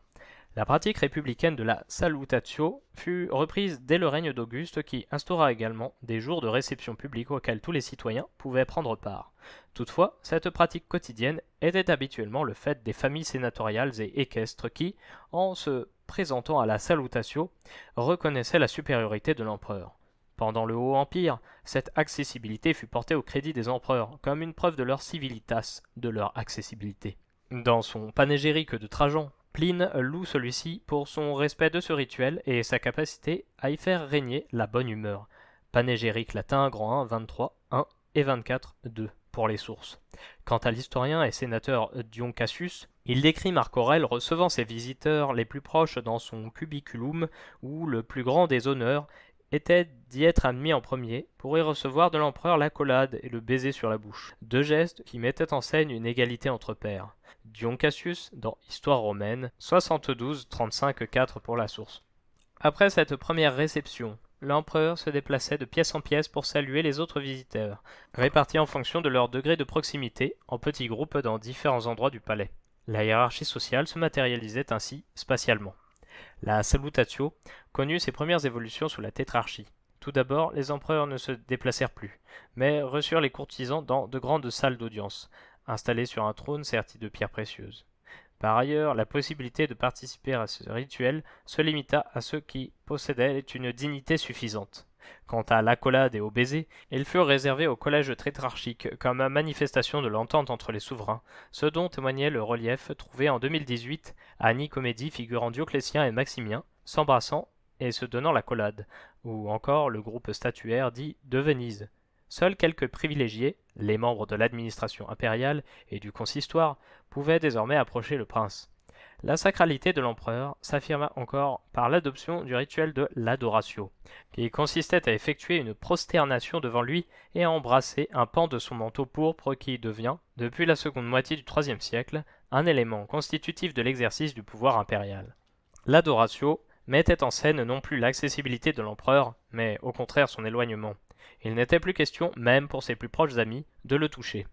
La pratique républicaine de la salutatio fut reprise dès le règne d'Auguste qui instaura également des jours de réception publique auxquels tous les citoyens pouvaient prendre part. Toutefois, cette pratique quotidienne était habituellement le fait des familles sénatoriales et équestres qui, en se présentant à la salutatio, reconnaissaient la supériorité de l'empereur. Pendant le Haut-Empire, cette accessibilité fut portée au crédit des empereurs comme une preuve de leur civilitas, de leur accessibilité. Dans son panégyrique de Trajan, Pline loue celui-ci pour son respect de ce rituel et sa capacité à y faire régner la bonne humeur. Panégyrique latin, grand 1, 23, 1 et 24, 2 pour les sources. Quant à l'historien et sénateur Dion Cassius, il décrit Marc Aurèle recevant ses visiteurs les plus proches dans son cubiculum où le plus grand des honneurs était d'y être admis en premier pour y recevoir de l'empereur l'accolade et le baiser sur la bouche, deux gestes qui mettaient en scène une égalité entre pairs. Dion Cassius, dans Histoire romaine, 72, 35, 4 pour la source. Après cette première réception, l'empereur se déplaçait de pièce en pièce pour saluer les autres visiteurs, répartis en fonction de leur degré de proximité, en petits groupes dans différents endroits du palais. La hiérarchie sociale se matérialisait ainsi spatialement. La salutatio connut ses premières évolutions sous la tétrarchie. Tout d'abord, les empereurs ne se déplacèrent plus, mais reçurent les courtisans dans de grandes salles d'audience, installés sur un trône serti de pierres précieuses. Par ailleurs, la possibilité de participer à ce rituel se limita à ceux qui possédaient une dignité suffisante. Quant à l'accolade et au baiser, ils furent réservés au collège tétrarchique comme manifestation de l'entente entre les souverains, ce dont témoignait le relief trouvé en 2018 à Nicomédie figurant Dioclétien et Maximien, s'embrassant et se donnant l'accolade, ou encore le groupe statuaire dit de Venise. Seuls quelques privilégiés, les membres de l'administration impériale et du consistoire, pouvaient désormais approcher le prince. La sacralité de l'empereur s'affirma encore par l'adoption du rituel de l'adoratio, qui consistait à effectuer une prosternation devant lui et à embrasser un pan de son manteau pourpre qui devient, depuis la seconde moitié du IIIe siècle, un élément constitutif de l'exercice du pouvoir impérial. L'adoratio mettait en scène non plus l'accessibilité de l'empereur, mais au contraire son éloignement. Il n'était plus question, même pour ses plus proches amis, de le toucher.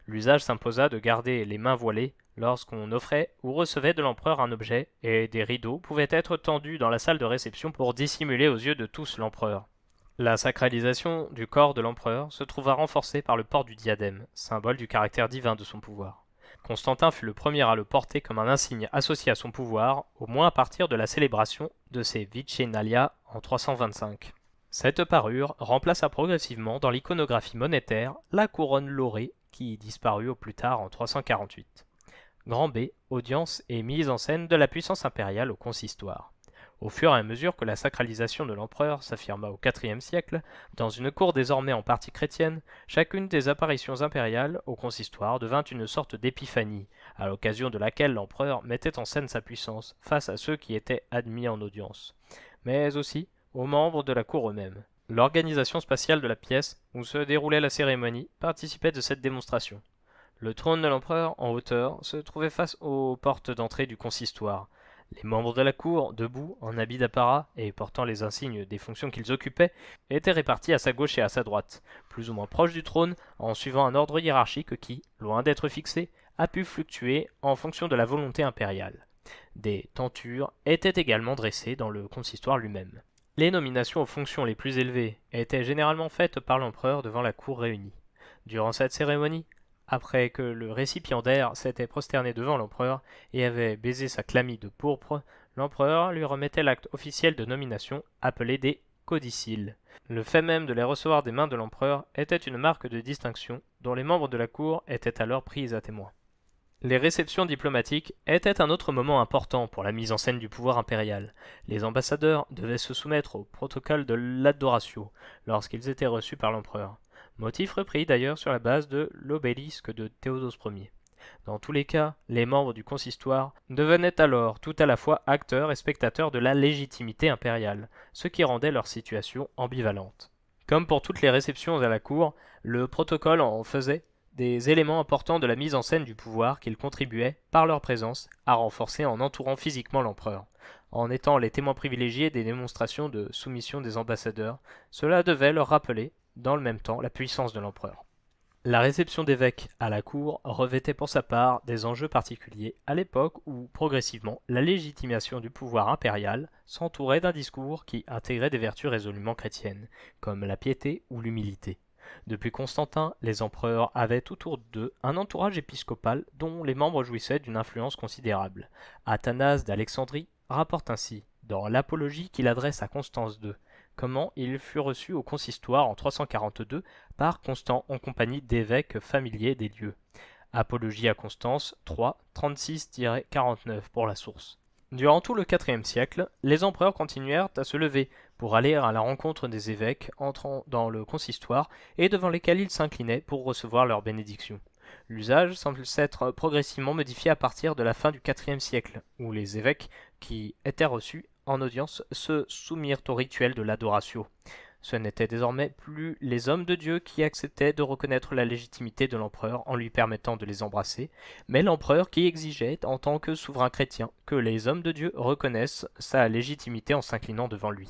L'usage s'imposa de garder les mains voilées lorsqu'on offrait ou recevait de l'empereur un objet, et des rideaux pouvaient être tendus dans la salle de réception pour dissimuler aux yeux de tous l'empereur. La sacralisation du corps de l'empereur se trouva renforcée par le port du diadème, symbole du caractère divin de son pouvoir. Constantin fut le premier à le porter comme un insigne associé à son pouvoir, au moins à partir de la célébration de ses Vicinalia en 325. Cette parure remplaça progressivement dans l'iconographie monétaire la couronne laurée qui disparut au plus tard en 348. Grand B, audience et mise en scène de la puissance impériale au consistoire. Au fur et à mesure que la sacralisation de l'empereur s'affirma au IVe siècle, dans une cour désormais en partie chrétienne, chacune des apparitions impériales au consistoire devint une sorte d'épiphanie, à l'occasion de laquelle l'empereur mettait en scène sa puissance face à ceux qui étaient admis en audience, mais aussi aux membres de la cour eux-mêmes. L'organisation spatiale de la pièce où se déroulait la cérémonie participait de cette démonstration. Le trône de l'empereur, en hauteur, se trouvait face aux portes d'entrée du consistoire. Les membres de la cour, debout, en habits d'apparat et portant les insignes des fonctions qu'ils occupaient, étaient répartis à sa gauche et à sa droite, plus ou moins proches du trône, en suivant un ordre hiérarchique qui, loin d'être fixé, a pu fluctuer en fonction de la volonté impériale. Des tentures étaient également dressées dans le consistoire lui-même. Les nominations aux fonctions les plus élevées étaient généralement faites par l'empereur devant la cour réunie. Durant cette cérémonie, après que le récipiendaire s'était prosterné devant l'empereur et avait baisé sa chlamyde de pourpre, l'empereur lui remettait l'acte officiel de nomination appelé des codicilles. Le fait même de les recevoir des mains de l'empereur était une marque de distinction dont les membres de la cour étaient alors pris à témoin. Les réceptions diplomatiques étaient un autre moment important pour la mise en scène du pouvoir impérial. Les ambassadeurs devaient se soumettre au protocole de l'adoratio lorsqu'ils étaient reçus par l'empereur. Motif repris d'ailleurs sur la base de l'obélisque de Théodose Ier. Dans tous les cas, les membres du consistoire devenaient alors tout à la fois acteurs et spectateurs de la légitimité impériale, ce qui rendait leur situation ambivalente. Comme pour toutes les réceptions à la cour, le protocole en faisait des éléments importants de la mise en scène du pouvoir qu'ils contribuaient, par leur présence, à renforcer en entourant physiquement l'empereur. En étant les témoins privilégiés des démonstrations de soumission des ambassadeurs, cela devait leur rappeler, dans le même temps, la puissance de l'empereur. La réception d'évêques à la cour revêtait pour sa part des enjeux particuliers à l'époque où, progressivement, la légitimation du pouvoir impérial s'entourait d'un discours qui intégrait des vertus résolument chrétiennes, comme la piété ou l'humilité. Depuis Constantin, les empereurs avaient autour d'eux un entourage épiscopal dont les membres jouissaient d'une influence considérable. Athanase d'Alexandrie rapporte ainsi, dans l'Apologie qu'il adresse à Constance II, comment il fut reçu au consistoire en 342 par Constant en compagnie d'évêques familiers des lieux. Apologie à Constance 3, 36-49 pour la source. Durant tout le IVe siècle, les empereurs continuèrent à se lever pour aller à la rencontre des évêques entrant dans le consistoire et devant lesquels ils s'inclinaient pour recevoir leur bénédiction. L'usage semble s'être progressivement modifié à partir de la fin du IVe siècle, où les évêques qui étaient reçus en audience se soumirent au rituel de l'adoratio. Ce n'étaient désormais plus les hommes de Dieu qui acceptaient de reconnaître la légitimité de l'empereur en lui permettant de les embrasser, mais l'empereur qui exigeait, en tant que souverain chrétien, que les hommes de Dieu reconnaissent sa légitimité en s'inclinant devant lui.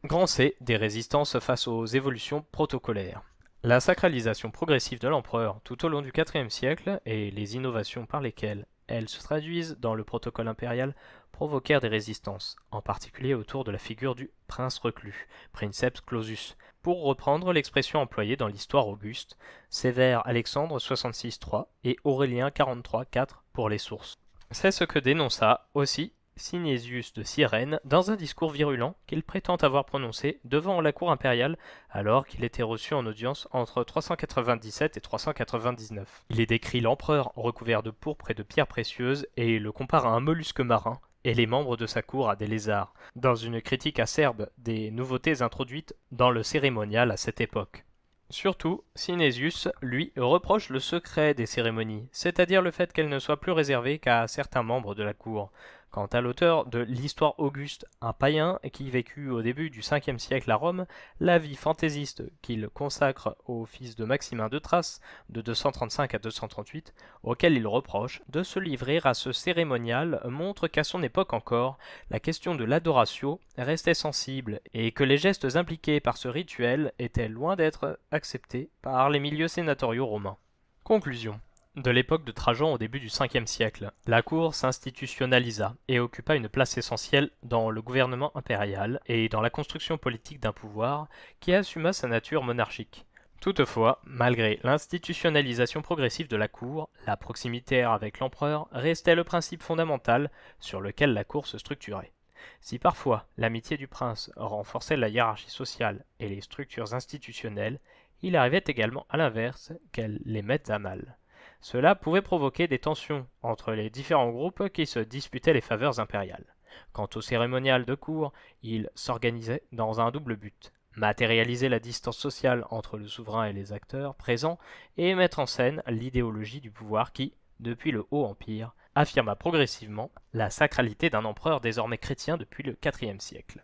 Grand C des résistances face aux évolutions protocolaires. La sacralisation progressive de l'empereur tout au long du IVe siècle et les innovations par lesquelles elles se traduisent dans le protocole impérial provoquèrent des résistances, en particulier autour de la figure du prince reclus, princeps clausus, pour reprendre l'expression employée dans l'histoire Auguste, Sévère Alexandre 66-3 et Aurélien 43-4 pour les sources. C'est ce que dénonça aussi Synesius de Cyrène dans un discours virulent qu'il prétend avoir prononcé devant la cour impériale alors qu'il était reçu en audience entre 397 et 399. Il y décrit l'empereur recouvert de pourpre et de pierres précieuses et le compare à un mollusque marin et les membres de sa cour à des lézards, dans une critique acerbe des nouveautés introduites dans le cérémonial à cette époque. Surtout, Synesius, lui, reproche le secret des cérémonies, c'est-à-dire le fait qu'elles ne soient plus réservées qu'à certains membres de la cour. Quant à l'auteur de l'Histoire Auguste, un païen qui vécut au début du 5e siècle à Rome, la vie fantaisiste qu'il consacre au fils de Maximin de Thrace, de 235 à 238, auquel il reproche de se livrer à ce cérémonial, montre qu'à son époque encore, la question de l'adoratio restait sensible et que les gestes impliqués par ce rituel étaient loin d'être acceptés par les milieux sénatoriaux romains. Conclusion. De l'époque de Trajan au début du 5e siècle, la cour s'institutionnalisa et occupa une place essentielle dans le gouvernement impérial et dans la construction politique d'un pouvoir qui assuma sa nature monarchique. Toutefois, malgré l'institutionnalisation progressive de la cour, la proximité avec l'empereur restait le principe fondamental sur lequel la cour se structurait. Si parfois l'amitié du prince renforçait la hiérarchie sociale et les structures institutionnelles, il arrivait également à l'inverse qu'elle les mette à mal. Cela pouvait provoquer des tensions entre les différents groupes qui se disputaient les faveurs impériales. Quant au cérémonial de cour, il s'organisait dans un double but: matérialiser la distance sociale entre le souverain et les acteurs présents et mettre en scène l'idéologie du pouvoir qui, depuis le Haut Empire, affirma progressivement la sacralité d'un empereur désormais chrétien depuis le IVe siècle.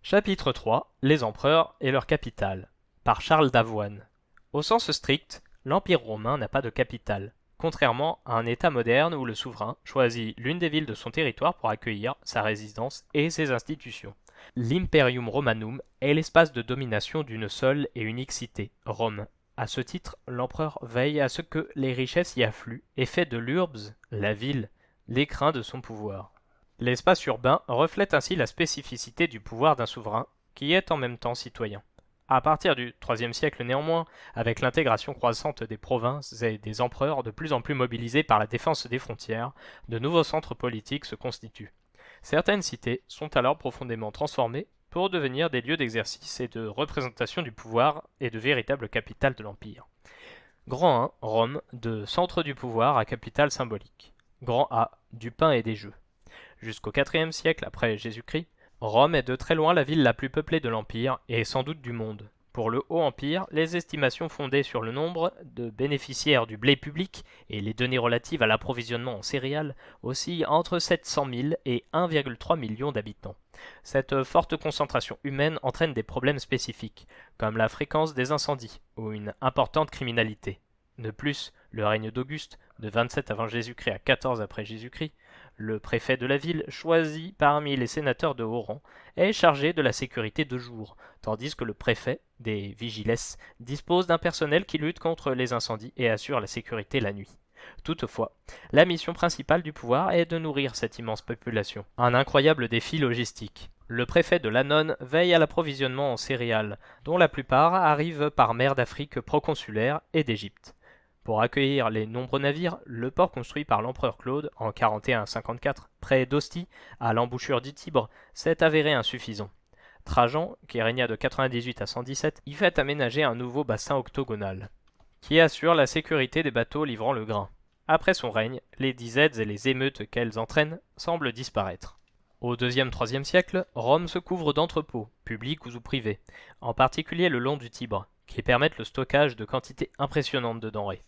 Chapitre 3. Les empereurs et leur capitale, par Charles Davoine. Au sens strict, l'Empire romain n'a pas de capitale, contrairement à un État moderne où le souverain choisit l'une des villes de son territoire pour accueillir sa résidence et ses institutions. L'Imperium Romanum est l'espace de domination d'une seule et unique cité, Rome. À ce titre, l'empereur veille à ce que les richesses y affluent et fait de l'urbs, la ville, l'écrin de son pouvoir. L'espace urbain reflète ainsi la spécificité du pouvoir d'un souverain qui est en même temps citoyen. À partir du IIIe siècle néanmoins, avec l'intégration croissante des provinces et des empereurs de plus en plus mobilisés par la défense des frontières, de nouveaux centres politiques se constituent. Certaines cités sont alors profondément transformées pour devenir des lieux d'exercice et de représentation du pouvoir et de véritables capitales de l'Empire. Grand 1, Rome, de centre du pouvoir à capitale symbolique. Grand A, du pain et des jeux. Jusqu'au IVe siècle après Jésus-Christ, Rome est de très loin la ville la plus peuplée de l'Empire et sans doute du monde. Pour le Haut Empire, les estimations fondées sur le nombre de bénéficiaires du blé public et les données relatives à l'approvisionnement en céréales oscillent entre 700 000 et 1,3 million d'habitants. Cette forte concentration humaine entraîne des problèmes spécifiques, comme la fréquence des incendies ou une importante criminalité. De plus, le règne d'Auguste, de 27 avant Jésus-Christ à 14 après Jésus-Christ, le préfet de la ville, choisi parmi les sénateurs de haut rang, est chargé de la sécurité de jour, tandis que le préfet, des vigiles, dispose d'un personnel qui lutte contre les incendies et assure la sécurité la nuit. Toutefois, la mission principale du pouvoir est de nourrir cette immense population. Un incroyable défi logistique. Le préfet de l'Annone veille à l'approvisionnement en céréales, dont la plupart arrivent par mer d'Afrique proconsulaire et d'Égypte. Pour accueillir les nombreux navires, le port construit par l'empereur Claude en 41-54, près d'Ostie, à l'embouchure du Tibre, s'est avéré insuffisant. Trajan, qui régna de 98 à 117, y fait aménager un nouveau bassin octogonal, qui assure la sécurité des bateaux livrant le grain. Après son règne, les disettes et les émeutes qu'elles entraînent semblent disparaître. Au IIe-IIIe siècle, Rome se couvre d'entrepôts, publics ou privés, en particulier le long du Tibre, qui permettent le stockage de quantités impressionnantes de denrées.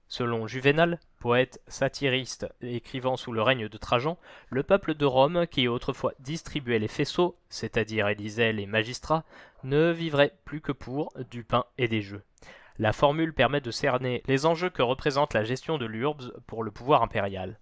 Selon Juvénal, poète satiriste écrivant sous le règne de Trajan, le peuple de Rome, qui autrefois distribuait les faisceaux, c'est-à-dire élisait les magistrats, ne vivrait plus que pour du pain et des jeux. La formule permet de cerner les enjeux que représente la gestion de l'urbs pour le pouvoir impérial.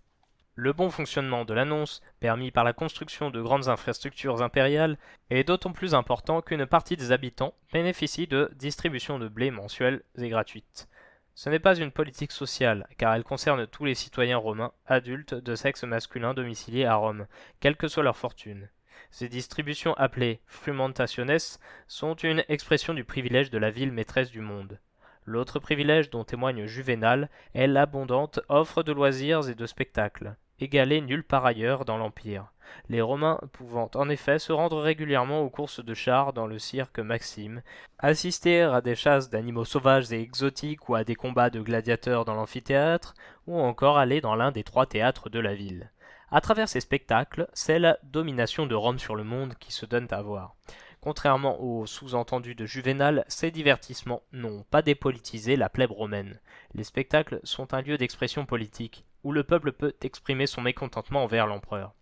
Le bon fonctionnement de l'annonce, permis par la construction de grandes infrastructures impériales, est d'autant plus important qu'une partie des habitants bénéficie de distributions de blé mensuelles et gratuites. Ce n'est pas une politique sociale, car elle concerne tous les citoyens romains adultes de sexe masculin domiciliés à Rome, quelle que soit leur fortune. Ces distributions appelées frumentationes sont une expression du privilège de la ville maîtresse du monde. L'autre privilège dont témoigne Juvénal est l'abondante offre de loisirs et de spectacles, égalée nulle part ailleurs dans l'Empire. Les Romains pouvant en effet se rendre régulièrement aux courses de chars dans le cirque Maxime, assister à des chasses d'animaux sauvages et exotiques ou à des combats de gladiateurs dans l'amphithéâtre, ou encore aller dans l'un des 3 théâtres de la ville. À travers ces spectacles, c'est la domination de Rome sur le monde qui se donne à voir. Contrairement aux sous-entendus de Juvénal, ces divertissements n'ont pas dépolitisé la plèbe romaine. Les spectacles sont un lieu d'expression politique, où le peuple peut exprimer son mécontentement envers l'empereur.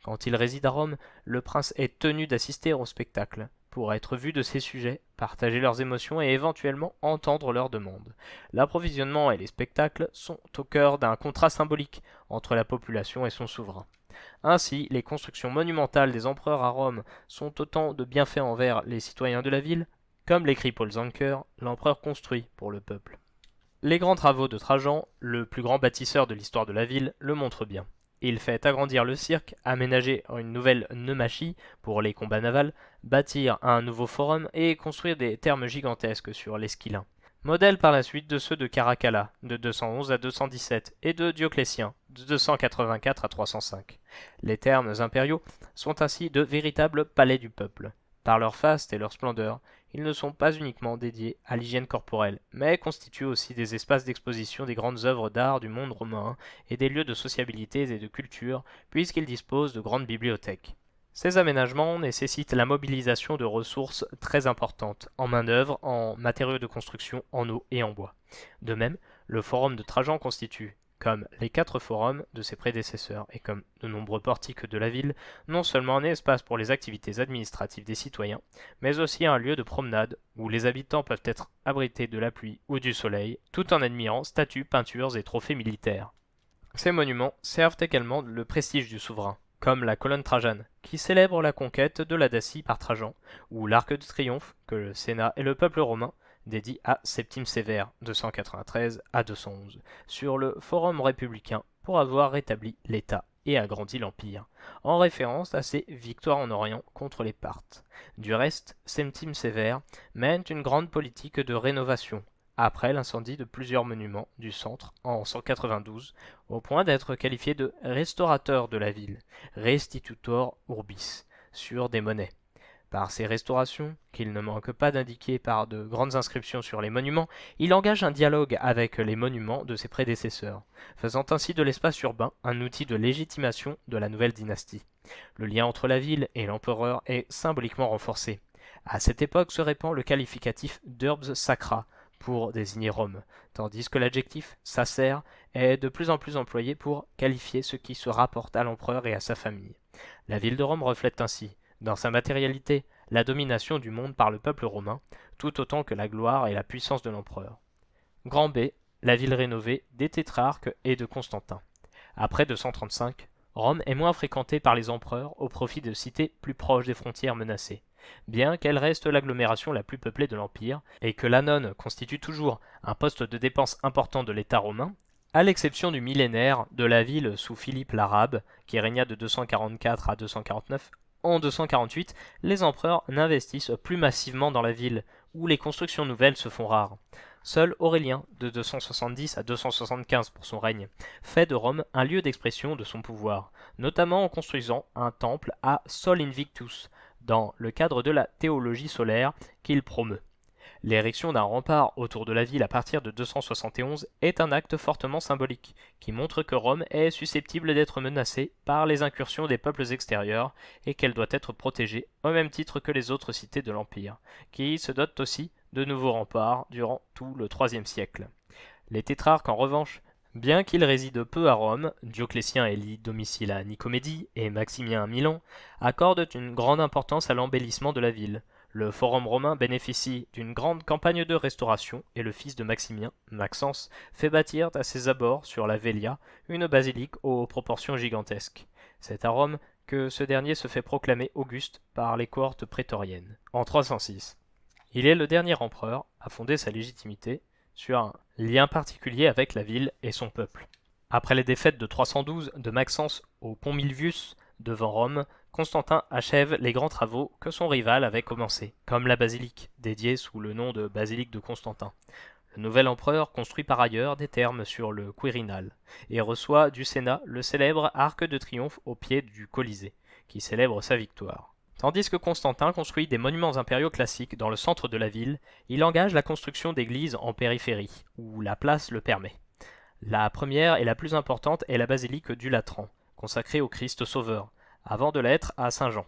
Quand il réside à Rome, le prince est tenu d'assister au spectacle, pour être vu de ses sujets, partager leurs émotions et éventuellement entendre leurs demandes. L'approvisionnement et les spectacles sont au cœur d'un contrat symbolique entre la population et son souverain. Ainsi, les constructions monumentales des empereurs à Rome sont autant de bienfaits envers les citoyens de la ville, comme l'écrit Paul Zanker, l'empereur construit pour le peuple. Les grands travaux de Trajan, le plus grand bâtisseur de l'histoire de la ville, le montrent bien. Il fait agrandir le cirque, aménager une nouvelle neumachie pour les combats navals, bâtir un nouveau forum et construire des thermes gigantesques sur l'Esquilin. Modèle par la suite de ceux de Caracalla, de 211 à 217, et de Dioclétien, de 284 à 305. Les thermes impériaux sont ainsi de véritables palais du peuple. Par leur faste et leur splendeur, ils ne sont pas uniquement dédiés à l'hygiène corporelle, mais constituent aussi des espaces d'exposition des grandes œuvres d'art du monde romain et des lieux de sociabilité et de culture, puisqu'ils disposent de grandes bibliothèques. Ces aménagements nécessitent la mobilisation de ressources très importantes, en main-d'œuvre, en matériaux de construction, en eau et en bois. De même, le forum de Trajan constitue, comme les 4 forums de ses prédécesseurs et comme de nombreux portiques de la ville, non seulement un espace pour les activités administratives des citoyens, mais aussi un lieu de promenade où les habitants peuvent être abrités de la pluie ou du soleil, tout en admirant statues, peintures et trophées militaires. Ces monuments servent également le prestige du souverain, comme la colonne Trajane, qui célèbre la conquête de la Dacie par Trajan, ou l'Arc de Triomphe, que le Sénat et le peuple romain dédie à Septime Sévère, 293 à 211, sur le Forum républicain pour avoir rétabli l'État et agrandi l'Empire, en référence à ses victoires en Orient contre les Parthes. Du reste, Septime Sévère mène une grande politique de rénovation, après l'incendie de plusieurs monuments du centre en 192, au point d'être qualifié de restaurateur de la ville, restitutor urbis, sur des monnaies. Par ces restaurations, qu'il ne manque pas d'indiquer par de grandes inscriptions sur les monuments, il engage un dialogue avec les monuments de ses prédécesseurs, faisant ainsi de l'espace urbain un outil de légitimation de la nouvelle dynastie. Le lien entre la ville et l'empereur est symboliquement renforcé. À cette époque se répand le qualificatif d'urbs sacra, pour désigner Rome, tandis que l'adjectif sacer est de plus en plus employé pour qualifier ce qui se rapporte à l'empereur et à sa famille. La ville de Rome reflète ainsi, dans sa matérialité, la domination du monde par le peuple romain, tout autant que la gloire et la puissance de l'empereur. Grand B, la ville rénovée des tétrarques et de Constantin. Après 235, Rome est moins fréquentée par les empereurs au profit de cités plus proches des frontières menacées. Bien qu'elle reste l'agglomération la plus peuplée de l'Empire, et que l'Annone constitue toujours un poste de dépense important de l'État romain, à l'exception du millénaire de la ville sous Philippe l'Arabe, qui régna de 244 à 249, en 248, les empereurs n'investissent plus massivement dans la ville, où les constructions nouvelles se font rares. Seul Aurélien, de 270 à 275 pour son règne, fait de Rome un lieu d'expression de son pouvoir, notamment en construisant un temple à Sol Invictus, dans le cadre de la théologie solaire qu'il promeut. L'érection d'un rempart autour de la ville à partir de 271 est un acte fortement symbolique, qui montre que Rome est susceptible d'être menacée par les incursions des peuples extérieurs et qu'elle doit être protégée au même titre que les autres cités de l'Empire, qui se dotent aussi de nouveaux remparts durant tout le IIIe siècle. Les tétrarques, en revanche, bien qu'ils résident peu à Rome, Dioclétien élit domicile à Nicomédie et Maximien à Milan, accordent une grande importance à l'embellissement de la ville. Le Forum romain bénéficie d'une grande campagne de restauration et le fils de Maximien, Maxence, fait bâtir à ses abords sur la Velia une basilique aux proportions gigantesques. C'est à Rome que ce dernier se fait proclamer Auguste par les cohortes prétoriennes, en 306. Il est le dernier empereur à fonder sa légitimité sur un lien particulier avec la ville et son peuple. Après les défaites de 312 de Maxence au pont Milvius devant Rome, Constantin achève les grands travaux que son rival avait commencés, comme la basilique, dédiée sous le nom de basilique de Constantin. Le nouvel empereur construit par ailleurs des thermes sur le Quirinal, et reçoit du Sénat le célèbre arc de triomphe au pied du Colisée, qui célèbre sa victoire. Tandis que Constantin construit des monuments impériaux classiques dans le centre de la ville, il engage la construction d'églises en périphérie, où la place le permet. La première et la plus importante est la basilique du Latran, consacrée au Christ Sauveur, avant de l'être à Saint Jean.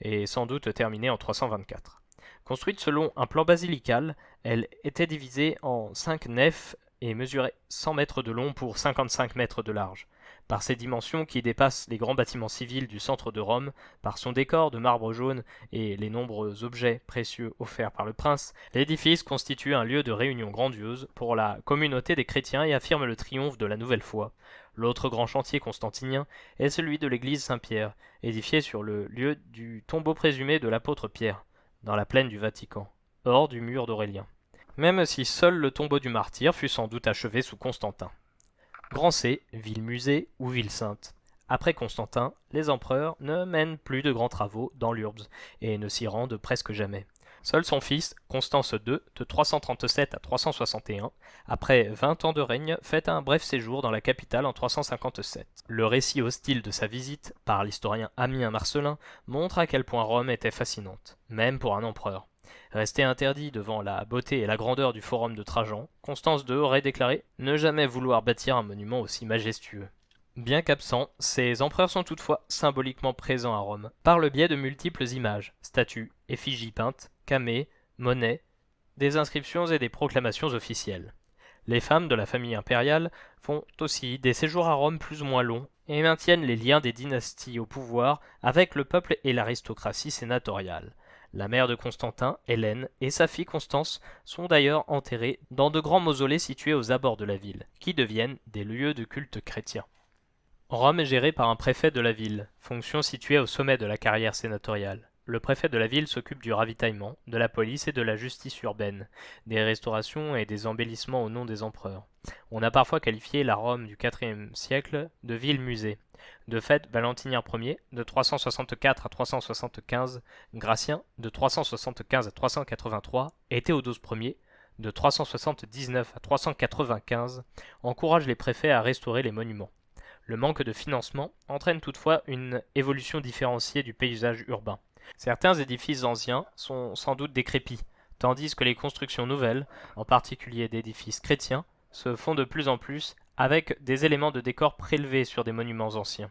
et sans doute terminée en 324. Construite selon un plan basilical, elle était divisée en 5 nefs et mesurait 100 mètres de long pour 55 mètres de large. Par ses dimensions qui dépassent les grands bâtiments civils du centre de Rome, par son décor de marbre jaune et les nombreux objets précieux offerts par le prince, l'édifice constitue un lieu de réunion grandiose pour la communauté des chrétiens et affirme le triomphe de la nouvelle foi. L'autre grand chantier constantinien est celui de l'église Saint-Pierre, édifiée sur le lieu du tombeau présumé de l'apôtre Pierre, dans la plaine du Vatican, hors du mur d'Aurélien. Même si seul le tombeau du martyr fut sans doute achevé sous Constantin. Grand C, ville-musée ou ville-sainte. Après Constantin, les empereurs ne mènent plus de grands travaux dans l'Urbs et ne s'y rendent presque jamais. Seul son fils, Constance II, de 337 à 361, après 20 ans de règne, fait un bref séjour dans la capitale en 357. Le récit hostile de sa visite, par l'historien Amien Marcellin, montre à quel point Rome était fascinante, même pour un empereur. Resté interdit devant la beauté et la grandeur du forum de Trajan, Constance II aurait déclaré ne jamais vouloir bâtir un monument aussi majestueux. Bien qu'absents, ces empereurs sont toutefois symboliquement présents à Rome, par le biais de multiples images, statues, effigies peintes, camées, monnaies, des inscriptions et des proclamations officielles. Les femmes de la famille impériale font aussi des séjours à Rome plus ou moins longs et maintiennent les liens des dynasties au pouvoir avec le peuple et l'aristocratie sénatoriale. La mère de Constantin, Hélène, et sa fille Constance sont d'ailleurs enterrées dans de grands mausolées situés aux abords de la ville, qui deviennent des lieux de culte chrétien. Rome est gérée par un préfet de la ville, fonction située au sommet de la carrière sénatoriale. Le préfet de la ville s'occupe du ravitaillement, de la police et de la justice urbaine, des restaurations et des embellissements au nom des empereurs. On a parfois qualifié la Rome du IVe siècle de ville-musée. De fait, Valentinien Ier, de 364 à 375, Gratien, de 375 à 383, et Théodose Ier, de 379 à 395, encouragent les préfets à restaurer les monuments. Le manque de financement entraîne toutefois une évolution différenciée du paysage urbain. Certains édifices anciens sont sans doute décrépits, tandis que les constructions nouvelles, en particulier d'édifices chrétiens, se font de plus en plus avec des éléments de décor prélevés sur des monuments anciens.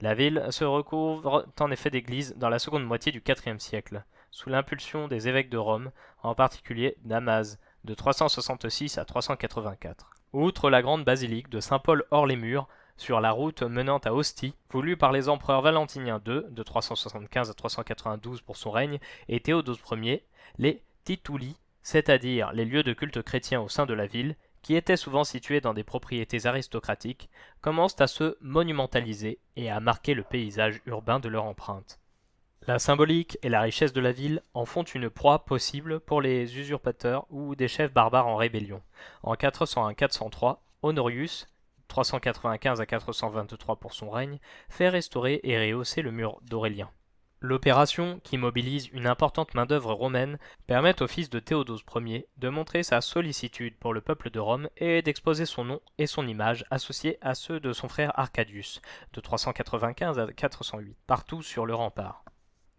La ville se recouvre en effet d'églises dans la seconde moitié du IVe siècle, sous l'impulsion des évêques de Rome, en particulier Damas, de 366 à 384. Outre la grande basilique de Saint-Paul hors les murs, sur la route menant à Ostie, voulue par les empereurs Valentinien II, de 375 à 392 pour son règne, et Théodose Ier, les tituli, c'est-à-dire les lieux de culte chrétien au sein de la ville, qui étaient souvent situés dans des propriétés aristocratiques, commencent à se monumentaliser et à marquer le paysage urbain de leur empreinte. La symbolique et la richesse de la ville en font une proie possible pour les usurpateurs ou des chefs barbares en rébellion. En 401-403, Honorius, 395 à 423 pour son règne, fait restaurer et rehausser le mur d'Aurélien. L'opération, qui mobilise une importante main-d'œuvre romaine, permet au fils de Théodose Ier de montrer sa sollicitude pour le peuple de Rome et d'exposer son nom et son image associés à ceux de son frère Arcadius, de 395 à 408, partout sur le rempart.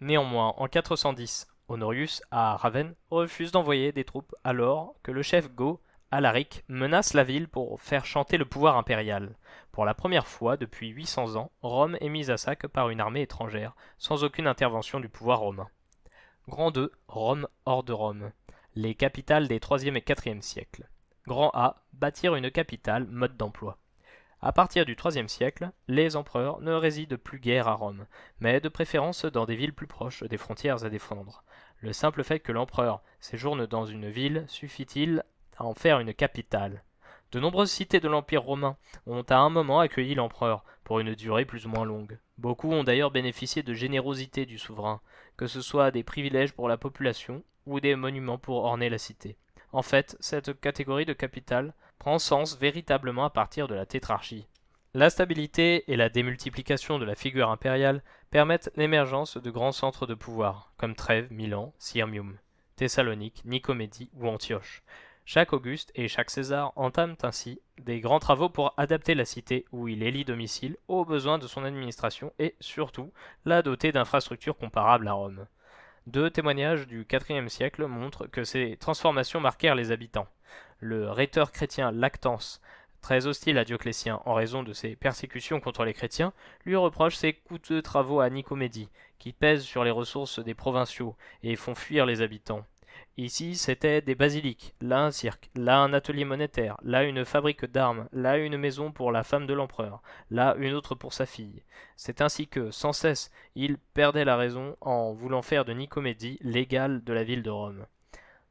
Néanmoins, en 410, Honorius, à Ravenne, refuse d'envoyer des troupes alors que le chef Go, Alaric, menace la ville pour faire chanter le pouvoir impérial. Pour la première fois depuis 800 ans, Rome est mise à sac par une armée étrangère, sans aucune intervention du pouvoir romain. Grand 2, Rome hors de Rome. Les capitales des 3e et 4e siècles. Grand A, bâtir une capitale, mode d'emploi. À partir du IIIe siècle, les empereurs ne résident plus guère à Rome, mais de préférence dans des villes plus proches des frontières à défendre. Le simple fait que l'empereur séjourne dans une ville suffit-il à en faire une capitale? De nombreuses cités de l'Empire romain ont à un moment accueilli l'empereur, pour une durée plus ou moins longue. Beaucoup ont d'ailleurs bénéficié de générosité du souverain, que ce soit des privilèges pour la population ou des monuments pour orner la cité. En fait, cette catégorie de capitale prend sens véritablement à partir de la tétrarchie. La stabilité et la démultiplication de la figure impériale permettent l'émergence de grands centres de pouvoir, comme Trèves, Milan, Sirmium, Thessalonique, Nicomédie ou Antioche. Chaque Auguste et chaque César entament ainsi des grands travaux pour adapter la cité où il élit domicile aux besoins de son administration et, surtout, la doter d'infrastructures comparables à Rome. Deux témoignages du IVe siècle montrent que ces transformations marquèrent les habitants. Le rhéteur chrétien Lactance très hostile à Dioclétien en raison de ses persécutions contre les chrétiens, lui reproche ses coûteux travaux à Nicomédie, qui pèsent sur les ressources des provinciaux et font fuir les habitants. Ici, c'était des basiliques, là un cirque, là un atelier monétaire, là une fabrique d'armes, là une maison pour la femme de l'empereur, là une autre pour sa fille. C'est ainsi que, sans cesse, il perdait la raison en voulant faire de Nicomédie l'égal de la ville de Rome.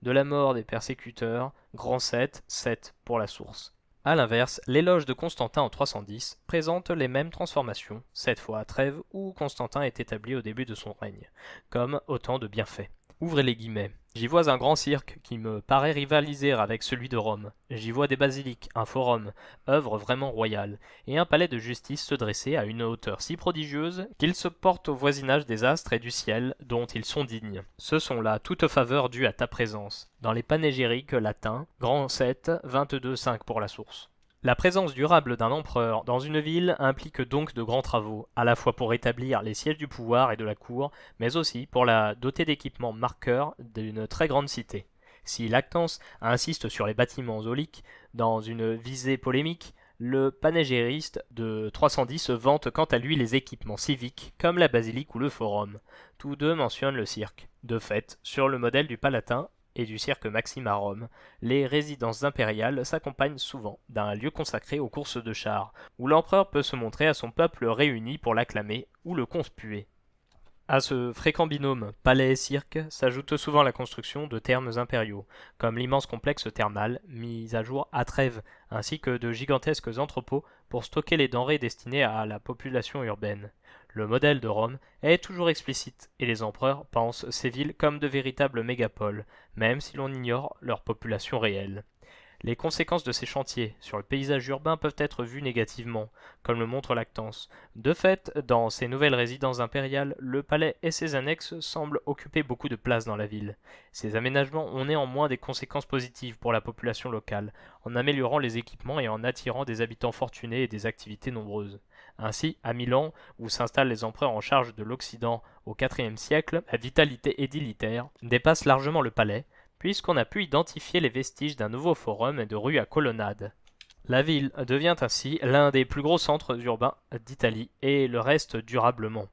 De la mort des persécuteurs, grand 7, 7 pour la source. A l'inverse, l'éloge de Constantin en 310 présente les mêmes transformations, cette fois à Trêves où Constantin est établi au début de son règne, comme autant de bienfaits. Ouvrez les guillemets. J'y vois un grand cirque qui me paraît rivaliser avec celui de Rome. J'y vois des basiliques, un forum, œuvre vraiment royale, et un palais de justice se dresser à une hauteur si prodigieuse qu'ils se portent au voisinage des astres et du ciel dont ils sont dignes. Ce sont là toutes faveurs dues à ta présence. Dans les panégyriques latins, grand 7, 22,5 pour la source. La présence durable d'un empereur dans une ville implique donc de grands travaux, à la fois pour établir les sièges du pouvoir et de la cour, mais aussi pour la doter d'équipements marqueurs d'une très grande cité. Si Lactance insiste sur les bâtiments auliques dans une visée polémique, le panégyriste de 310 vante quant à lui les équipements civiques, comme la basilique ou le forum. Tous deux mentionnent le cirque. De fait, sur le modèle du Palatin, et du cirque Maxime à Rome, les résidences impériales s'accompagnent souvent d'un lieu consacré aux courses de chars, où l'empereur peut se montrer à son peuple réuni pour l'acclamer ou le conspuer. À ce fréquent binôme palais et cirque s'ajoute souvent la construction de thermes impériaux, comme l'immense complexe thermal mis à jour à Trêves, ainsi que de gigantesques entrepôts pour stocker les denrées destinées à la population urbaine. Le modèle de Rome est toujours explicite, et les empereurs pensent ces villes comme de véritables mégapoles, même si l'on ignore leur population réelle. Les conséquences de ces chantiers sur le paysage urbain peuvent être vues négativement, comme le montre Lactance. De fait, dans ces nouvelles résidences impériales, le palais et ses annexes semblent occuper beaucoup de place dans la ville. Ces aménagements ont néanmoins des conséquences positives pour la population locale, en améliorant les équipements et en attirant des habitants fortunés et des activités nombreuses. Ainsi, à Milan, où s'installent les empereurs en charge de l'Occident au IVe siècle, la vitalité édilitaire dépasse largement le palais, puisqu'on a pu identifier les vestiges d'un nouveau forum et de rues à colonnades. La ville devient ainsi l'un des plus gros centres urbains d'Italie, et le reste durablement.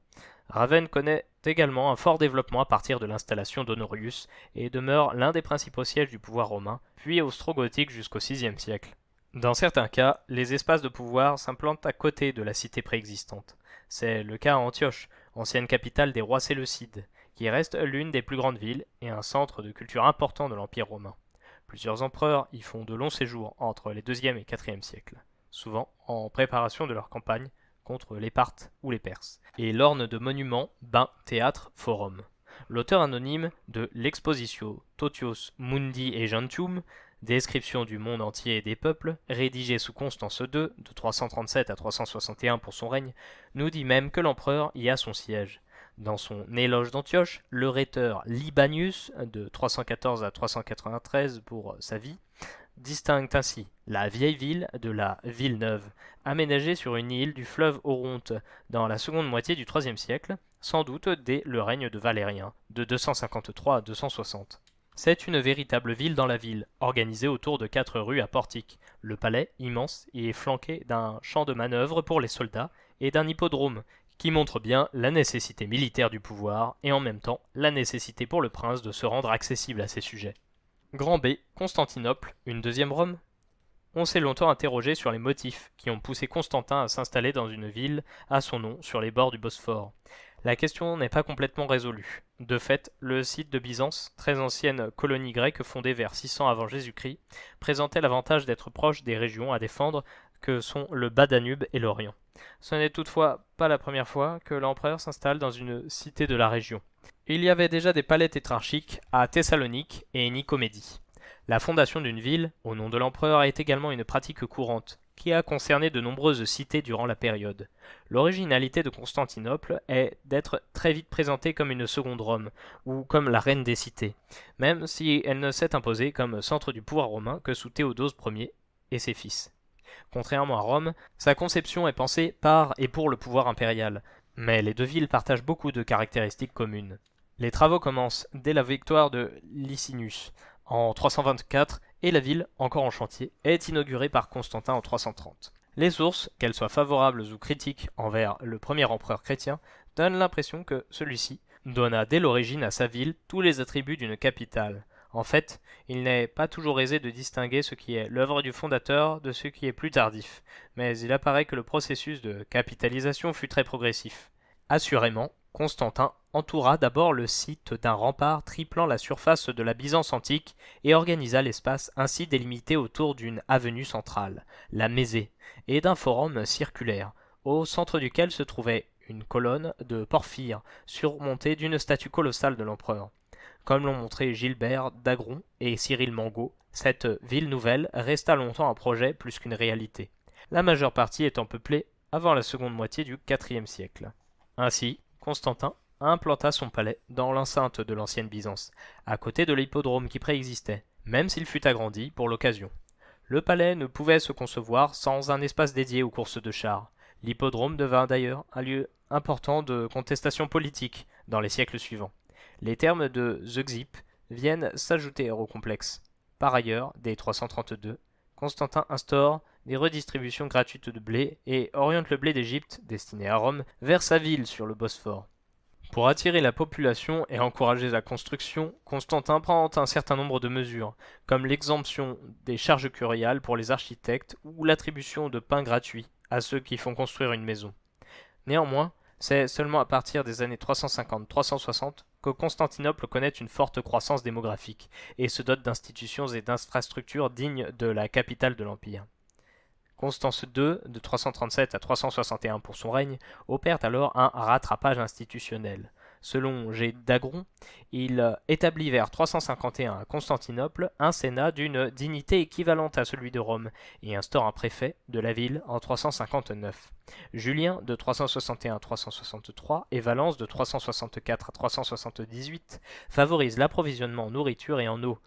Ravenne connaît également un fort développement à partir de l'installation d'Honorius, et demeure l'un des principaux sièges du pouvoir romain, puis austro-gothique jusqu'au VIe siècle. Dans certains cas, les espaces de pouvoir s'implantent à côté de la cité préexistante. C'est le cas à Antioche, ancienne capitale des rois séleucides, qui reste l'une des plus grandes villes et un centre de culture important de l'Empire romain. Plusieurs empereurs y font de longs séjours entre les IIe et IVe siècles, souvent en préparation de leur campagne contre les Parthes ou les Perses, et l'orne de monuments, bains, théâtres, forums. L'auteur anonyme de l'Expositio Totios Mundi et Gentium, description du monde entier et des peuples, rédigé sous Constance II, de 337 à 361 pour son règne, nous dit même que l'empereur y a son siège. Dans son éloge d'Antioche, le rhéteur Libanius, de 314 à 393 pour sa vie, distingue ainsi la vieille ville de la ville neuve, aménagée sur une île du fleuve Oronte dans la seconde moitié du IIIe siècle, sans doute dès le règne de Valérien, de 253 à 260. C'est une véritable ville dans la ville, organisée autour de 4 rues à portiques. Le palais, immense, est flanqué d'un champ de manœuvre pour les soldats et d'un hippodrome, qui montre bien la nécessité militaire du pouvoir et en même temps la nécessité pour le prince de se rendre accessible à ses sujets. Grand B, Constantinople, une deuxième Rome. On s'est longtemps interrogé sur les motifs qui ont poussé Constantin à s'installer dans une ville à son nom sur les bords du Bosphore. La question n'est pas complètement résolue. De fait, le site de Byzance, très ancienne colonie grecque fondée vers 600 avant Jésus-Christ, présentait l'avantage d'être proche des régions à défendre que sont le Bas-Danube et l'Orient. Ce n'est toutefois pas la première fois que l'empereur s'installe dans une cité de la région. Il y avait déjà des palais tétrarchiques à Thessalonique et Nicomédie. La fondation d'une ville, au nom de l'empereur, est également une pratique courante, qui a concerné de nombreuses cités durant la période. L'originalité de Constantinople est d'être très vite présentée comme une seconde Rome, ou comme la reine des cités, même si elle ne s'est imposée comme centre du pouvoir romain que sous Théodose Ier et ses fils. Contrairement à Rome, sa conception est pensée par et pour le pouvoir impérial, mais les deux villes partagent beaucoup de caractéristiques communes. Les travaux commencent dès la victoire de Licinius, en 324, et la ville, encore en chantier, est inaugurée par Constantin en 330. Les sources, qu'elles soient favorables ou critiques envers le premier empereur chrétien, donnent l'impression que celui-ci donna dès l'origine à sa ville tous les attributs d'une capitale. En fait, il n'est pas toujours aisé de distinguer ce qui est l'œuvre du fondateur de ce qui est plus tardif, mais il apparaît que le processus de capitalisation fut très progressif. Assurément, Constantin entoura d'abord le site d'un rempart triplant la surface de la Byzance antique et organisa l'espace ainsi délimité autour d'une avenue centrale, la Mésée, et d'un forum circulaire, au centre duquel se trouvait une colonne de porphyre surmontée d'une statue colossale de l'empereur. Comme l'ont montré Gilbert Dagron et Cyril Mangot, cette ville nouvelle resta longtemps un projet plus qu'une réalité, la majeure partie étant peuplée avant la seconde moitié du IVe siècle. Ainsi, Constantin implanta son palais dans l'enceinte de l'ancienne Byzance, à côté de l'hippodrome qui préexistait, même s'il fut agrandi pour l'occasion. Le palais ne pouvait se concevoir sans un espace dédié aux courses de chars. L'hippodrome devint d'ailleurs un lieu important de contestation politique dans les siècles suivants. Les termes de Zeuxip viennent s'ajouter au complexe. Par ailleurs, dès 332, Constantin instaure des redistributions gratuites de blé et oriente le blé d'Égypte, destiné à Rome, vers sa ville sur le Bosphore. Pour attirer la population et encourager la construction, Constantin prend un certain nombre de mesures, comme l'exemption des charges curiales pour les architectes ou l'attribution de pain gratuit à ceux qui font construire une maison. Néanmoins, c'est seulement à partir des années 350-360 que Constantinople connaît une forte croissance démographique et se dote d'institutions et d'infrastructures dignes de la capitale de l'Empire. Constance II, de 337 à 361 pour son règne, opère alors un rattrapage institutionnel. Selon G. Dagron, il établit vers 351 à Constantinople un sénat d'une dignité équivalente à celui de Rome et instaure un préfet de la ville en 359. Julien de 361 à 363 et Valence de 364 à 378 favorisent l'approvisionnement en nourriture et en eau.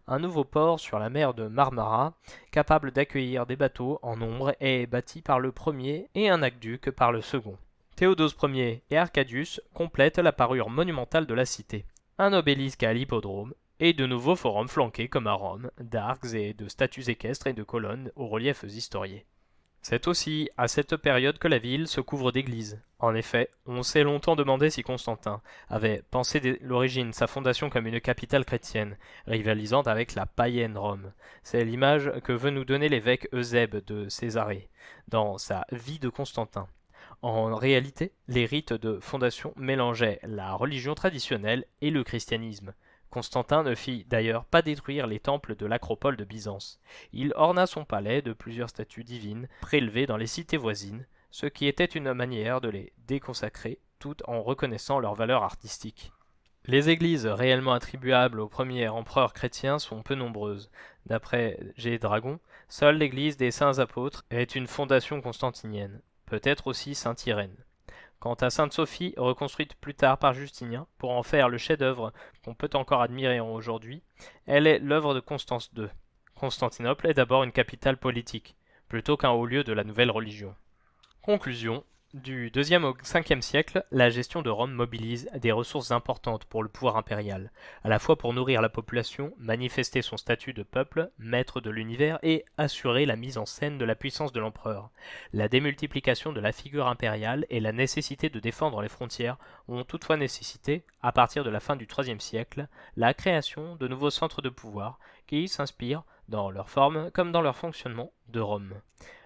Un nouveau port sur la mer de Marmara, capable d'accueillir des bateaux en nombre, est bâti par le premier et un aqueduc par le second. Théodose Ier et Arcadius complètent la parure monumentale de la cité. Un obélisque à l'hippodrome et de nouveaux forums flanqués comme à Rome, d'arcs et de statues équestres et de colonnes aux reliefs historiés. C'est aussi à cette période que la ville se couvre d'églises. En effet, on s'est longtemps demandé si Constantin avait pensé dès l'origine sa fondation comme une capitale chrétienne, rivalisant avec la païenne Rome. C'est l'image que veut nous donner l'évêque Eusèbe de Césarée, dans sa Vie de Constantin. En réalité, les rites de fondation mélangeaient la religion traditionnelle et le christianisme. Constantin ne fit d'ailleurs pas détruire les temples de l'acropole de Byzance. Il orna son palais de plusieurs statues divines prélevées dans les cités voisines, ce qui était une manière de les déconsacrer tout en reconnaissant leur valeur artistique. Les églises réellement attribuables au premier empereur chrétien sont peu nombreuses. D'après G. Dragon, seule l'église des Saints Apôtres est une fondation constantinienne, peut-être aussi Sainte-Irène. Quant à Sainte-Sophie, reconstruite plus tard par Justinien, pour en faire le chef-d'œuvre qu'on peut encore admirer aujourd'hui, elle est l'œuvre de Constance II. Constantinople est d'abord une capitale politique, plutôt qu'un haut lieu de la nouvelle religion. Conclusion. Du IIe au Ve siècle, la gestion de Rome mobilise des ressources importantes pour le pouvoir impérial, à la fois pour nourrir la population, manifester son statut de peuple, maître de l'univers, et assurer la mise en scène de la puissance de l'empereur. La démultiplication de la figure impériale et la nécessité de défendre les frontières ont toutefois nécessité, à partir de la fin du IIIe siècle, la création de nouveaux centres de pouvoir qui s'inspirent, dans leur forme comme dans leur fonctionnement, de Rome.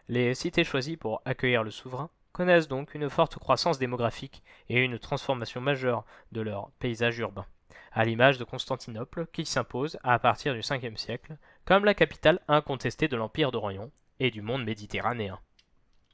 Les cités choisies pour accueillir le souverain connaissent donc une forte croissance démographique et une transformation majeure de leur paysage urbain, à l'image de Constantinople qui s'impose à partir du Ve siècle comme la capitale incontestée de l'Empire d'Orient et du monde méditerranéen.